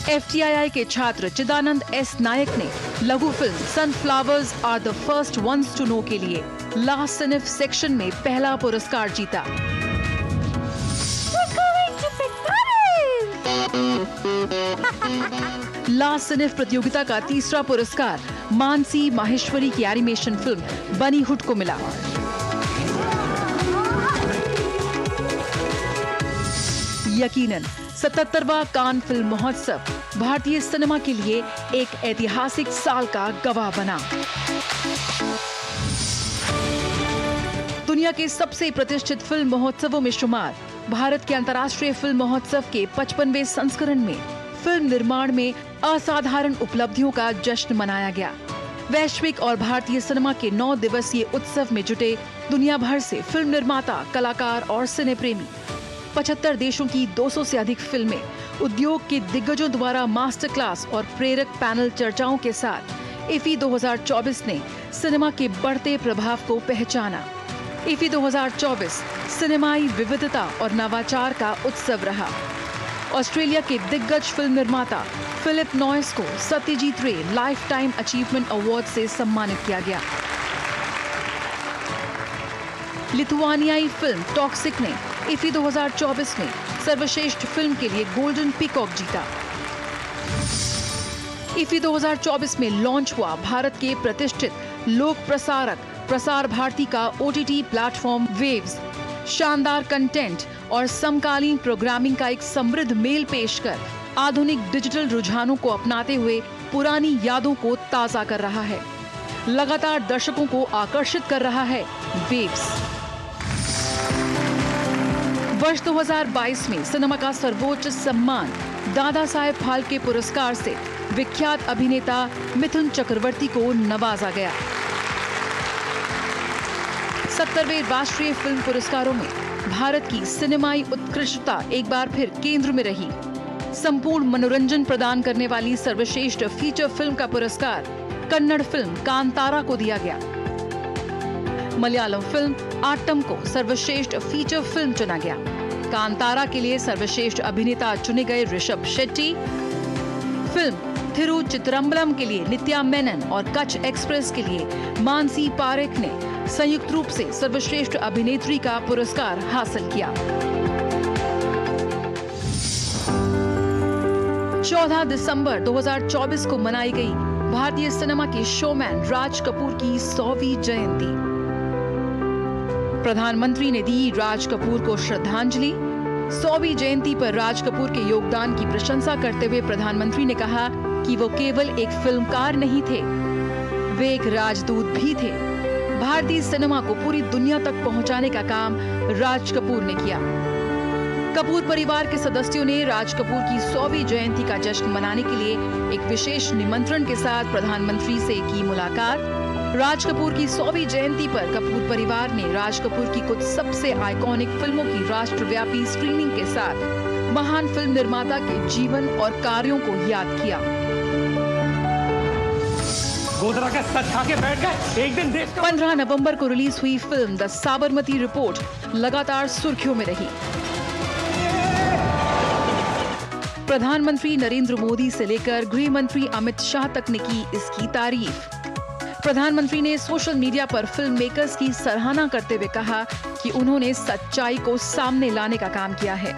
FTII के छात्र चिदानंद एस नायक ने लघु film sunflowers are the first ones to know के लिए लास्ट सिनिफ सेक्शन में पहला पुरस्कार जीता। लास्ट सिनिफ प्रतियोगिता का तीसरा पुरस्कार मानसी माहेश्वरी की एनिमेशन फिल्म बनी हुड को मिला। यकीनन 77वां कान फिल्म महोत्सव भारतीय सिनेमा के लिए एक ऐतिहासिक साल का गवाह बना। दुनिया के सबसे प्रतिष्ठित फिल्म महोत्सवों में शुमार भारत के अंतर्राष्ट्रीय फिल्म महोत्सव के 55वें संस्करण में फिल्म निर्माण में असाधारण उपलब्धियों का जश्न मनाया गया। वैश्विक और भारतीय सिनेमा के 9 दिवसीय उत्सव में जुटे दुनिया भर से फिल्म निर्माता, कलाकार और सिने प्रेमी। 75 देशों की 200 से अधिक फिल्में, उद्योग के दिग्गजों द्वारा मास्टर क्लास और प्रेरक पैनल चर्चाओं के साथ इफी 2024 ने सिनेमा के बढ़ते प्रभाव को पहचाना। इफी 2024 सिनेमाई विविधता और नवाचार का उत्सव रहा। ऑस्ट्रेलिया के दिग्गज फिल्म निर्माता फिलिप नॉयस को सत्यजीत रे लाइफ टाइम अचीवमेंट अवार्ड से सम्मानित किया गया। लिथुआनियाई फिल्म टॉक्सिक ने इफी 2024 में सर्वश्रेष्ठ फिल्म के लिए गोल्डन पीकॉक जीता। इफ्फी 2024 में लॉन्च हुआ भारत के प्रतिष्ठित लोक प्रसारक प्रसार भारती का OTT प्लेटफॉर्म वेव्स शानदार कंटेंट और समकालीन प्रोग्रामिंग का एक समृद्ध मेल पेश कर आधुनिक डिजिटल रुझानों को अपनाते हुए पुरानी यादों को ताजा कर रहा है। लगातार दर्शकों को आकर्षित कर रहा है वेव्स। वर्ष 2022 में सिनेमा का सर्वोच्च सम्मान दादा साहेब फाल्के पुरस्कार से विख्यात अभिनेता मिथुन चक्रवर्ती को नवाजा गया। 70वें राष्ट्रीय फिल्म पुरस्कारों में भारत की सिनेमाई उत्कृष्टता एक बार फिर केंद्र में रही। संपूर्ण मनोरंजन प्रदान करने वाली सर्वश्रेष्ठ फीचर फिल्म का पुरस्कार कन्नड़ फिल्म कांतारा को दिया गया। मलयालम फिल्म आट्टम को सर्वश्रेष्ठ फीचर फिल्म चुना गया। कांतारा के लिए सर्वश्रेष्ठ अभिनेता चुने गए ऋषभ शेट्टी। फिल्म थिरुचित्रम्बलम के लिए नित्या मेनन और कच्छ एक्सप्रेस के लिए मानसी पारेख ने संयुक्त रूप से सर्वश्रेष्ठ अभिनेत्री का पुरस्कार हासिल किया। 14 दिसंबर 2024 को मनाई गई भारतीय सिनेमा के शोमैन राज कपूर की 100वीं जयंती। प्रधानमंत्री ने दी राज कपूर को श्रद्धांजलि। 100वीं जयंती पर राज कपूर के योगदान की प्रशंसा करते हुए प्रधानमंत्री ने कहा कि वो केवल एक फिल्मकार नहीं थे, वे एक राजदूत भी थे। भारतीय सिनेमा को पूरी दुनिया तक पहुंचाने का काम राज कपूर ने किया। कपूर परिवार के सदस्यों ने राज कपूर की 100वीं जयंती का जश्न मनाने के लिए एक विशेष निमंत्रण के साथ प्रधानमंत्री से की मुलाकात। राज कपूर की 100वीं जयंती पर कपूर परिवार ने राज कपूर की कुछ सबसे आइकॉनिक फिल्मों की राष्ट्रव्यापी स्क्रीनिंग के साथ महान फिल्म निर्माता के जीवन और कार्यों को याद किया। गोदरा का सच खा के बैठ गए। एक दिन देश 15 नवंबर को रिलीज हुई फिल्म द साबरमती रिपोर्ट लगातार सुर्खियों में रही। प्रधानमंत्री नरेंद्र मोदी से लेकर गृह मंत्री अमित शाह तक ने की इसकी तारीफ। प्रधानमंत्री ने सोशल मीडिया पर फिल्म मेकर्स की सराहना करते हुए कहा कि उन्होंने सच्चाई को सामने लाने का काम किया है।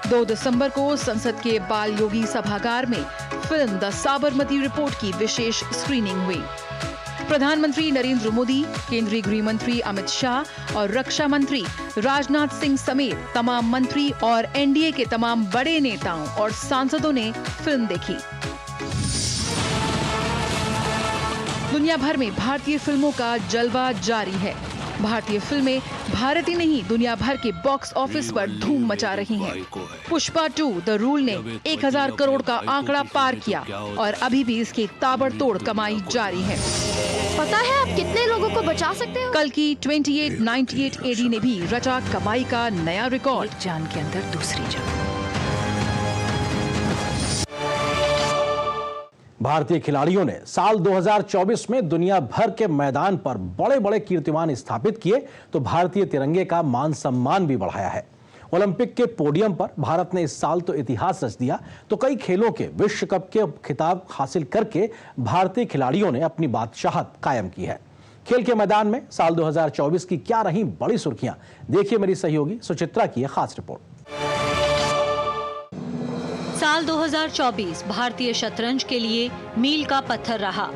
2 दिसंबर को संसद के बाल योगी सभागार में फिल्म द साबरमती रिपोर्ट की विशेष स्क्रीनिंग हुई। प्रधानमंत्री नरेंद्र मोदी, केंद्रीय गृह मंत्री अमित शाह और रक्षा मंत्री राजनाथ सिंह समेत तमाम मंत्री और एनडीए के तमाम बड़े नेताओं और सांसदों ने फिल्म देखी। दुनिया भर में भारतीय फिल्मों का जलवा जारी है। भारतीय फिल्में भारत ही नहीं दुनिया भर के बॉक्स ऑफिस पर धूम मचा रही हैं। पुष्पा 2 द रूल ने 1000 करोड़ का आंकड़ा पार किया और अभी भी इसकी ताबड़तोड़ कमाई जारी है। पता है आप कितने लोगों को बचा सकते हो? कल की 2898 AD ने भी रचा कमाई का नया रिकॉर्ड। एक जान के अंदर दूसरी जान। भारतीय खिलाड़ियों ने साल 2024 में दुनिया भर के मैदान पर बड़े बड़े कीर्तिमान स्थापित किए तो भारतीय तिरंगे का मान सम्मान भी बढ़ाया है। ओलंपिक के पोडियम पर भारत ने इस साल तो इतिहास रच दिया तो कई खेलों के विश्व कप के खिताब हासिल करके भारतीय खिलाड़ियों ने अपनी बादशाहत कायम की है। खेल के मैदान में साल 2024 की क्या रही बड़ी सुर्खियां, देखिए मेरी सहयोगी सुचित्रा की यह खास रिपोर्ट। साल 2024 भारतीय शतरंज के लिए मील का पत्थर रहा।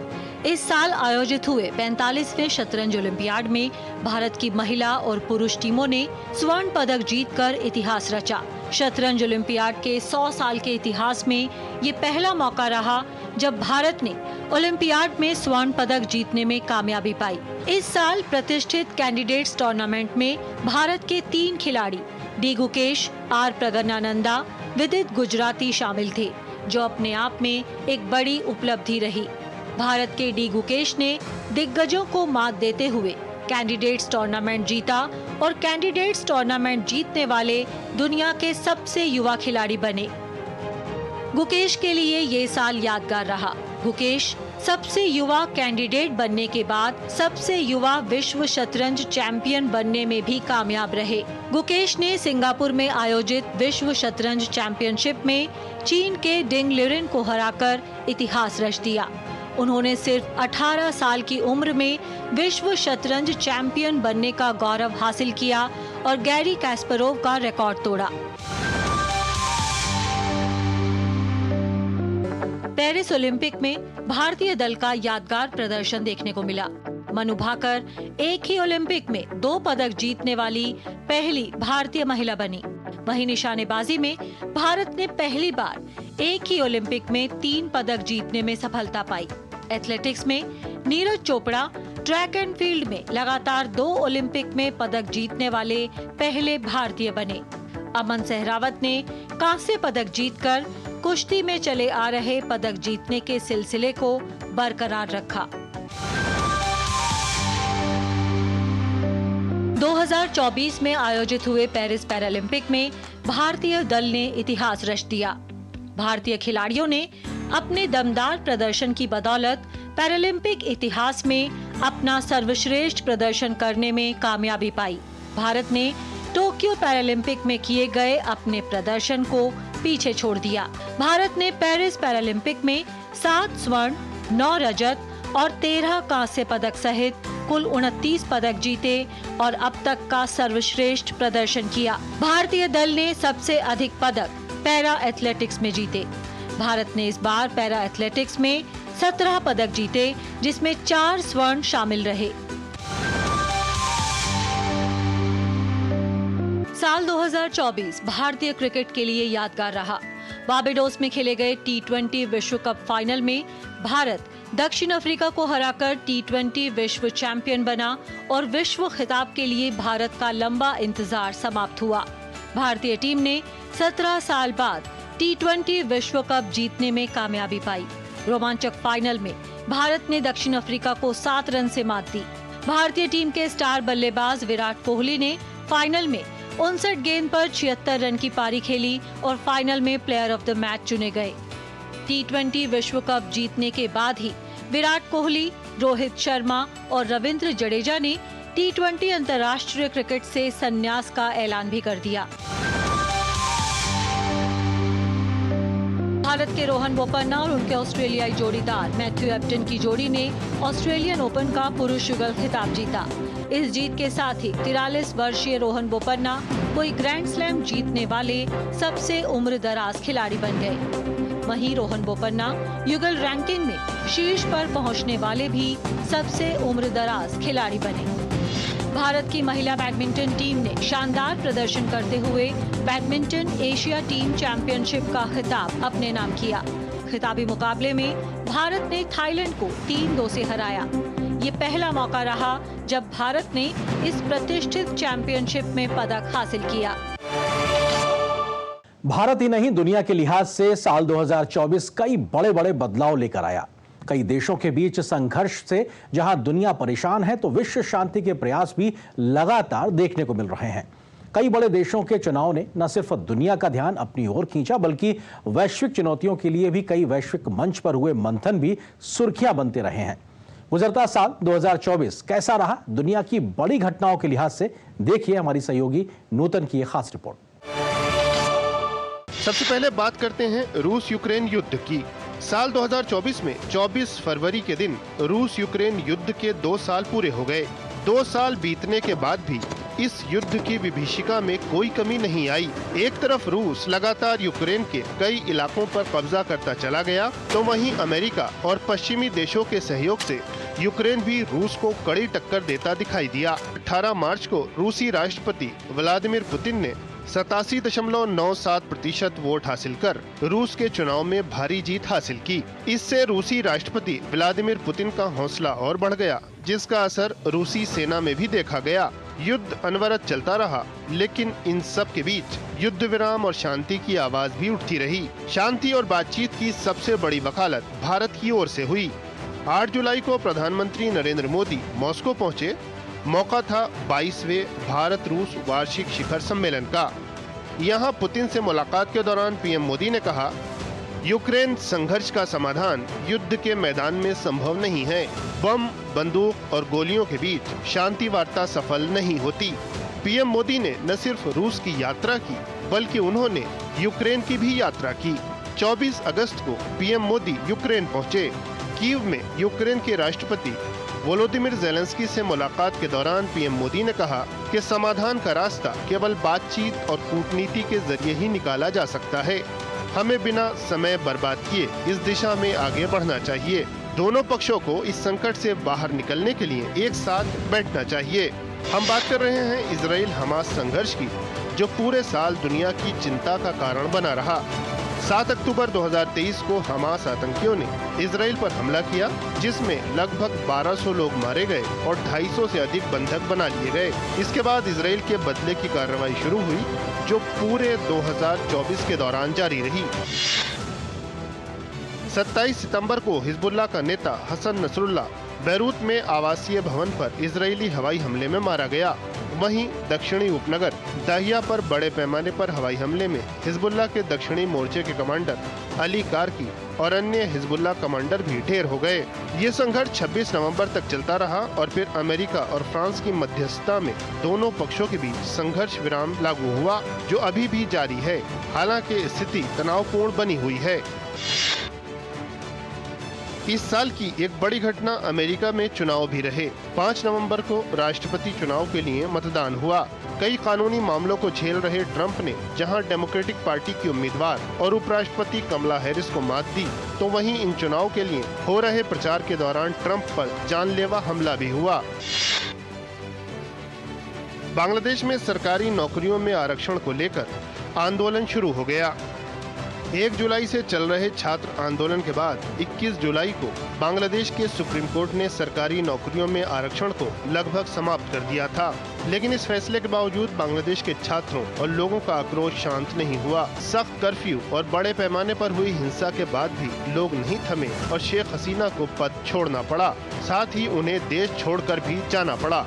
इस साल आयोजित हुए 45वें शतरंज ओलंपियाड में भारत की महिला और पुरुष टीमों ने स्वर्ण पदक जीतकर इतिहास रचा। शतरंज ओलंपियाड के 100 साल के इतिहास में ये पहला मौका रहा जब भारत ने ओलंपियाड में स्वर्ण पदक जीतने में कामयाबी पाई। इस साल प्रतिष्ठित कैंडिडेट्स टूर्नामेंट में भारत के 3 खिलाड़ी डी गुकेश, आर प्रगन्नानंदा, विदित गुजराती शामिल थे, जो अपने आप में एक बड़ी उपलब्धि रही। भारत के डी गुकेश ने दिग्गजों को मात देते हुए कैंडिडेट्स टूर्नामेंट जीता और कैंडिडेट्स टूर्नामेंट जीतने वाले दुनिया के सबसे युवा खिलाड़ी बने। गुकेश के लिए ये साल यादगार रहा। गुकेश सबसे युवा कैंडिडेट बनने के बाद सबसे युवा विश्व शतरंज चैंपियन बनने में भी कामयाब रहे। गुकेश ने सिंगापुर में आयोजित विश्व शतरंज चैंपियनशिप में चीन के डिंग लिरिन को हराकर इतिहास रच दिया। उन्होंने सिर्फ 18 साल की उम्र में विश्व शतरंज चैंपियन बनने का गौरव हासिल किया और गैरी कैस्परोव का रिकॉर्ड तोड़ा। पेरिस ओलंपिक में भारतीय दल का यादगार प्रदर्शन देखने को मिला। मनु भाकर एक ही ओलंपिक में 2 पदक जीतने वाली पहली भारतीय महिला बनी। वहीं निशानेबाजी में भारत ने पहली बार एक ही ओलंपिक में 3 पदक जीतने में सफलता पाई। एथलेटिक्स में Neeraj Chopra track and field में लगातार 2 ओलंपिक में पदक जीतने वाले पहले भारतीय बने। अमन सहरावत ने कांस्य पदक जीतकर कुश्ती में चले आ रहे पदक जीतने के सिलसिले को बरकरार रखा। 2024 में आयोजित हुए पेरिस पैरालंपिक में भारतीय दल ने इतिहास रच दिया। भारतीय खिलाड़ियों ने अपने दमदार प्रदर्शन की बदौलत पैरालंपिक इतिहास में अपना सर्वश्रेष्ठ प्रदर्शन करने में कामयाबी पाई। भारत ने टोक्यो पैरालंपिक में किए गए अपने प्रदर्शन को पीछे छोड़ दिया। भारत ने पेरिस पैरालंपिक में 7 स्वर्ण, 9 रजत और 13 कांस्य पदक सहित कुल 29 पदक जीते और अब तक का सर्वश्रेष्ठ प्रदर्शन किया। भारतीय दल ने सबसे अधिक पदक पैरा एथलेटिक्स में जीते। भारत ने इस बार पैरा एथलेटिक्स में 17 पदक जीते, जिसमें 4 स्वर्ण शामिल रहे। साल 2024 भारतीय क्रिकेट के लिए यादगार रहा। बारबाडोस में खेले गए T20 विश्व कप फाइनल में भारत दक्षिण अफ्रीका को हराकर T20 विश्व चैंपियन बना और विश्व खिताब के लिए भारत का लंबा इंतजार समाप्त हुआ। भारतीय टीम ने 17 साल बाद T20 विश्व कप जीतने में कामयाबी पाई। रोमांचक फाइनल में भारत ने दक्षिण अफ्रीका को 7 रन से मात दी। भारतीय टीम के स्टार बल्लेबाज विराट कोहली ने फाइनल में 59 गेंद पर 76 रन की पारी खेली और फाइनल में प्लेयर ऑफ द मैच चुने गए। T20 विश्व कप जीतने के बाद ही विराट कोहली, रोहित शर्मा और रविंद्र जडेजा ने T20 अंतर्राष्ट्रीय क्रिकेट से संन्यास का ऐलान भी कर दिया। भारत के रोहन बोपन्ना और उनके ऑस्ट्रेलियाई जोड़ीदार मैथ्यू एप्टन की जोड़ी ने ऑस्ट्रेलियन ओपन का पुरुष युगल खिताब जीता। इस जीत के साथ ही 43 वर्षीय रोहन बोपन्ना कोई ग्रैंड स्लैम जीतने वाले सबसे उम्र दराज खिलाड़ी बन गए। वहीं रोहन बोपन्ना युगल रैंकिंग में शीर्ष पर पहुंचने वाले भी सबसे उम्र दराज खिलाड़ी बने। भारत की महिला बैडमिंटन टीम ने शानदार प्रदर्शन करते हुए बैडमिंटन एशिया टीम चैंपियनशिप का खिताब अपने नाम किया। खिताबी मुकाबले में भारत ने थाईलैंड को 3-2 से हराया। ये पहला मौका रहा जब भारत ने इस प्रतिष्ठित चैंपियनशिप में पदक हासिल किया। भारत ही नहीं, दुनिया के लिहाज से साल 2024 कई बड़े बड़े बदलाव लेकर आया। कई देशों के बीच संघर्ष से जहां दुनिया परेशान है, तो विश्व शांति के प्रयास भी लगातार देखने को मिल रहे हैं। कई बड़े देशों के चुनाव ने न सिर्फ दुनिया का ध्यान अपनी ओर खींचा, बल्कि वैश्विक चुनौतियों के लिए भी कई वैश्विक मंच पर हुए मंथन भी सुर्खियां बनते रहे हैं। गुजरता साल 2024 कैसा रहा दुनिया की बड़ी घटनाओं के लिहाज से, देखिए हमारी सहयोगी नूतन की एक खास रिपोर्ट। सबसे पहले बात करते हैं रूस यूक्रेन युद्ध की। साल 2024 में 24 फरवरी के दिन रूस यूक्रेन युद्ध के 2 साल पूरे हो गए। 2 साल बीतने के बाद भी इस युद्ध की विभीषिका में कोई कमी नहीं आई। एक तरफ रूस लगातार यूक्रेन के कई इलाकों पर कब्जा करता चला गया, तो वहीं अमेरिका और पश्चिमी देशों के सहयोग से यूक्रेन भी रूस को कड़ी टक्कर देता दिखाई दिया। 18 मार्च को रूसी राष्ट्रपति व्लादिमीर पुतिन ने 87.97% वोट हासिल कर रूस के चुनाव में भारी जीत हासिल की। इससे रूसी राष्ट्रपति व्लादिमीर पुतिन का हौसला और बढ़ गया, जिसका असर रूसी सेना में भी देखा गया। युद्ध अनवरत चलता रहा, लेकिन इन सब के बीच युद्ध विराम और शांति की आवाज भी उठती रही। शांति और बातचीत की सबसे बड़ी वकालत भारत की ओर से हुई। 8 जुलाई को प्रधानमंत्री नरेंद्र मोदी मॉस्को पहुँचे। मौका था 22वें भारत रूस वार्षिक शिखर सम्मेलन का। यहां पुतिन से मुलाकात के दौरान पीएम मोदी ने कहा, यूक्रेन संघर्ष का समाधान युद्ध के मैदान में संभव नहीं है। बम, बंदूक और गोलियों के बीच शांति वार्ता सफल नहीं होती। पीएम मोदी ने न सिर्फ रूस की यात्रा की, बल्कि उन्होंने यूक्रेन की भी यात्रा की। 24 अगस्त को पीएम मोदी यूक्रेन पहुंचे। कीव में यूक्रेन के राष्ट्रपति वोलोदिमीर ज़ेलेंस्की से मुलाकात के दौरान पीएम मोदी ने कहा कि समाधान का रास्ता केवल बातचीत और कूटनीति के जरिए ही निकाला जा सकता है। हमें बिना समय बर्बाद किए इस दिशा में आगे बढ़ना चाहिए। दोनों पक्षों को इस संकट से बाहर निकलने के लिए एक साथ बैठना चाहिए। हम बात कर रहे हैं इजराइल हमास संघर्ष की, जो पूरे साल दुनिया की चिंता का कारण बना रहा। 7 अक्टूबर 2023 को हमास आतंकियों ने इजराइल पर हमला किया, जिसमें लगभग 1200 लोग मारे गए और 250 से अधिक बंधक बना लिए गए। इसके बाद इजराइल के बदले की कार्रवाई शुरू हुई, जो पूरे 2024 के दौरान जारी रही। 27 सितंबर को हिजबुल्लाह का नेता हसन नसरुल्लाह बैरूत में आवासीय भवन पर इजरायली हवाई हमले में मारा गया। वहीं दक्षिणी उपनगर दाहिया पर बड़े पैमाने पर हवाई हमले में हिजबुल्लाह के दक्षिणी मोर्चे के कमांडर अली कारकी और अन्य हिजबुल्लाह कमांडर भी ढेर हो गए। ये संघर्ष 26 नवंबर तक चलता रहा और फिर अमेरिका और फ्रांस की मध्यस्थता में दोनों पक्षों के बीच संघर्ष विराम लागू हुआ, जो अभी भी जारी है। हालांकि स्थिति तनावपूर्ण बनी हुई है। इस साल की एक बड़ी घटना अमेरिका में चुनाव भी रहे। 5 नवंबर को राष्ट्रपति चुनाव के लिए मतदान हुआ। कई कानूनी मामलों को झेल रहे ट्रंप ने जहां डेमोक्रेटिक पार्टी की उम्मीदवार और उपराष्ट्रपति कमला हैरिस को मात दी, तो वहीं इन चुनाव के लिए हो रहे प्रचार के दौरान ट्रंप पर जानलेवा हमला भी हुआ। बांग्लादेश में सरकारी नौकरियों में आरक्षण को लेकर आंदोलन शुरू हो गया। 1 जुलाई से चल रहे छात्र आंदोलन के बाद 21 जुलाई को बांग्लादेश के सुप्रीम कोर्ट ने सरकारी नौकरियों में आरक्षण को लगभग समाप्त कर दिया था। लेकिन इस फैसले के बावजूद बांग्लादेश के छात्रों और लोगों का आक्रोश शांत नहीं हुआ। सख्त कर्फ्यू और बड़े पैमाने पर हुई हिंसा के बाद भी लोग नहीं थमे और शेख हसीना को पद छोड़ना पड़ा। साथ ही उन्हें देश छोड़कर भी जाना पड़ा।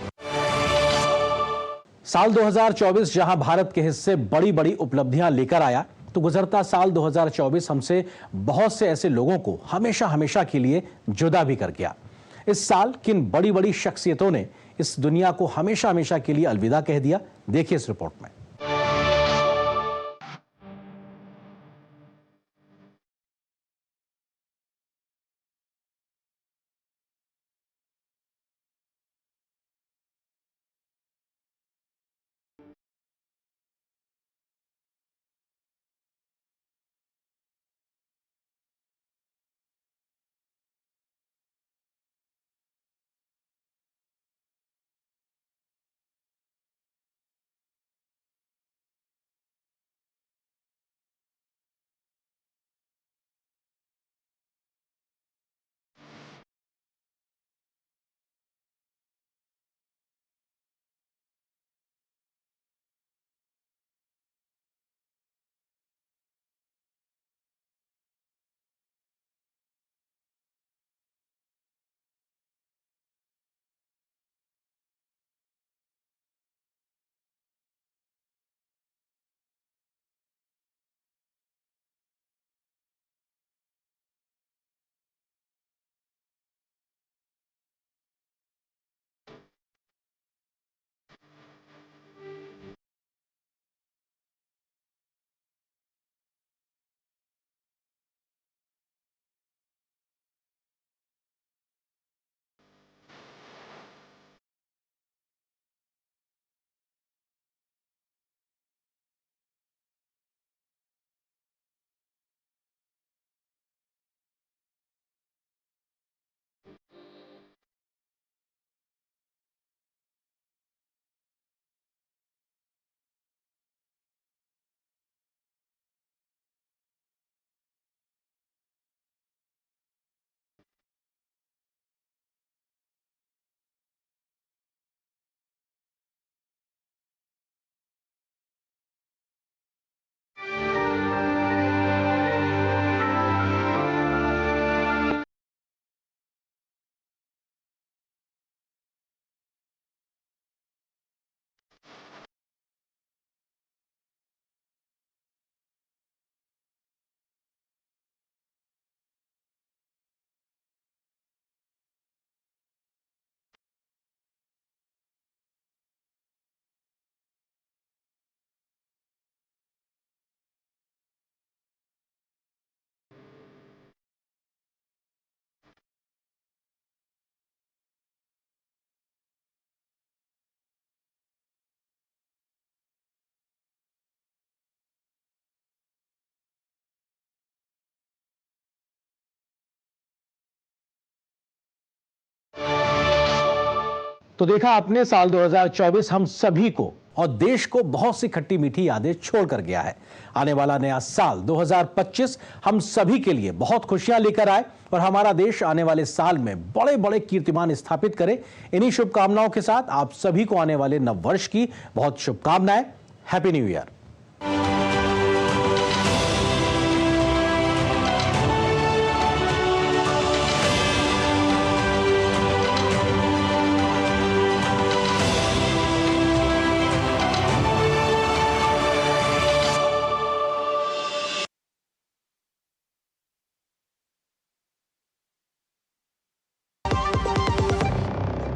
साल 2024 जहां भारत के हिस्से बड़ी बड़ी उपलब्धियां लेकर आया, तो गुजरता साल 2024 हमसे बहुत से ऐसे लोगों को हमेशा हमेशा के लिए जुदा भी कर गया। इस साल किन बड़ी बड़ी शख्सियतों ने इस दुनिया को हमेशा हमेशा के लिए अलविदा कह दिया, देखिए इस रिपोर्ट में। तो देखा आपने, साल 2024 हम सभी को और देश को बहुत सी खट्टी मीठी यादें छोड़कर गया है। आने वाला नया साल 2025 हम सभी के लिए बहुत खुशियां लेकर आए और हमारा देश आने वाले साल में बड़े बड़े कीर्तिमान स्थापित करे। इन्हीं शुभकामनाओं के साथ आप सभी को आने वाले नव वर्ष की बहुत शुभकामनाएं। Happy new year.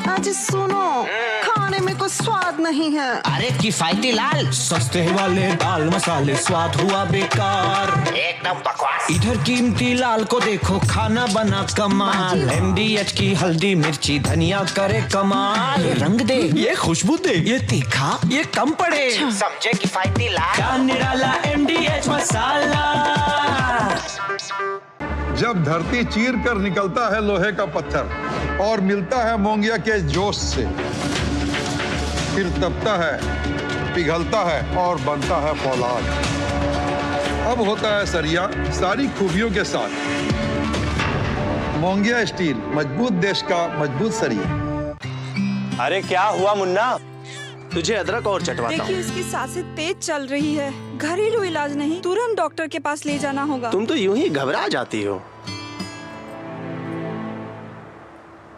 आज सुनो, खाने में कुछ स्वाद नहीं है। अरे किफायती लाल, सस्ते वाले दाल मसाले, स्वाद हुआ बेकार, एकदम बकवास। इधर कीमती लाल को देखो, खाना बना कमाल। MDH की हल्दी मिर्ची धनिया करे कमाल। ये रंग दे, ये खुशबू दे, ये तीखा, ये कम पड़े। समझे किफायती लाल, क्या निराला MDH मसाला। जब धरती चीर कर निकलता है लोहे का पत्थर और मिलता है मोंगिया के जोश से, फिर तपता है, पिघलता है और बनता है फौलाद। अब होता है सरिया सारी खूबियों के साथ। मोंगिया स्टील, मजबूत देश का मजबूत सरिया। अरे क्या हुआ मुन्ना, तुझे अदरक और चटवाता हूँ। देखिए इसकी सांसें तेज चल रही है, घरेलू इलाज नहीं, तुरंत डॉक्टर के पास ले जाना होगा। तुम तो यूं ही घबरा जाती हो।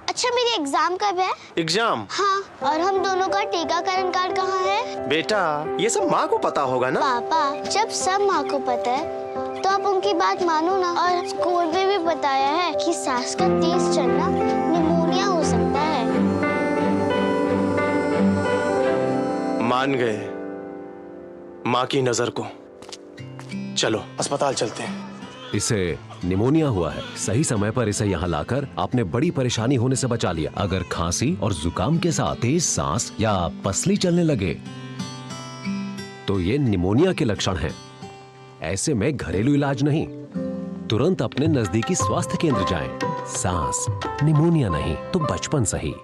अच्छा मेरी एग्जाम कब है? एग्जाम? हाँ, और हम दोनों का टीकाकरण कार्ड कहाँ है? बेटा ये सब माँ को पता होगा ना। पापा जब सब माँ को पता है तो आप उनकी बात मानो ना। और स्कूल में भी बताया है कि सांस का तेज चलना निमोनिया हो सकता है। मान गए माँ की नजर को। चलो अस्पताल चलते हैं। इसे निमोनिया हुआ है। सही समय पर इसे यहाँ लाकर आपने बड़ी परेशानी होने से बचा लिया। अगर खांसी और जुकाम के साथ तेज सांस या पसली चलने लगे तो ये निमोनिया के लक्षण हैं। ऐसे में घरेलू इलाज नहीं, तुरंत अपने नजदीकी स्वास्थ्य केंद्र जाएं। सांस निमोनिया नहीं तो बचपन सही।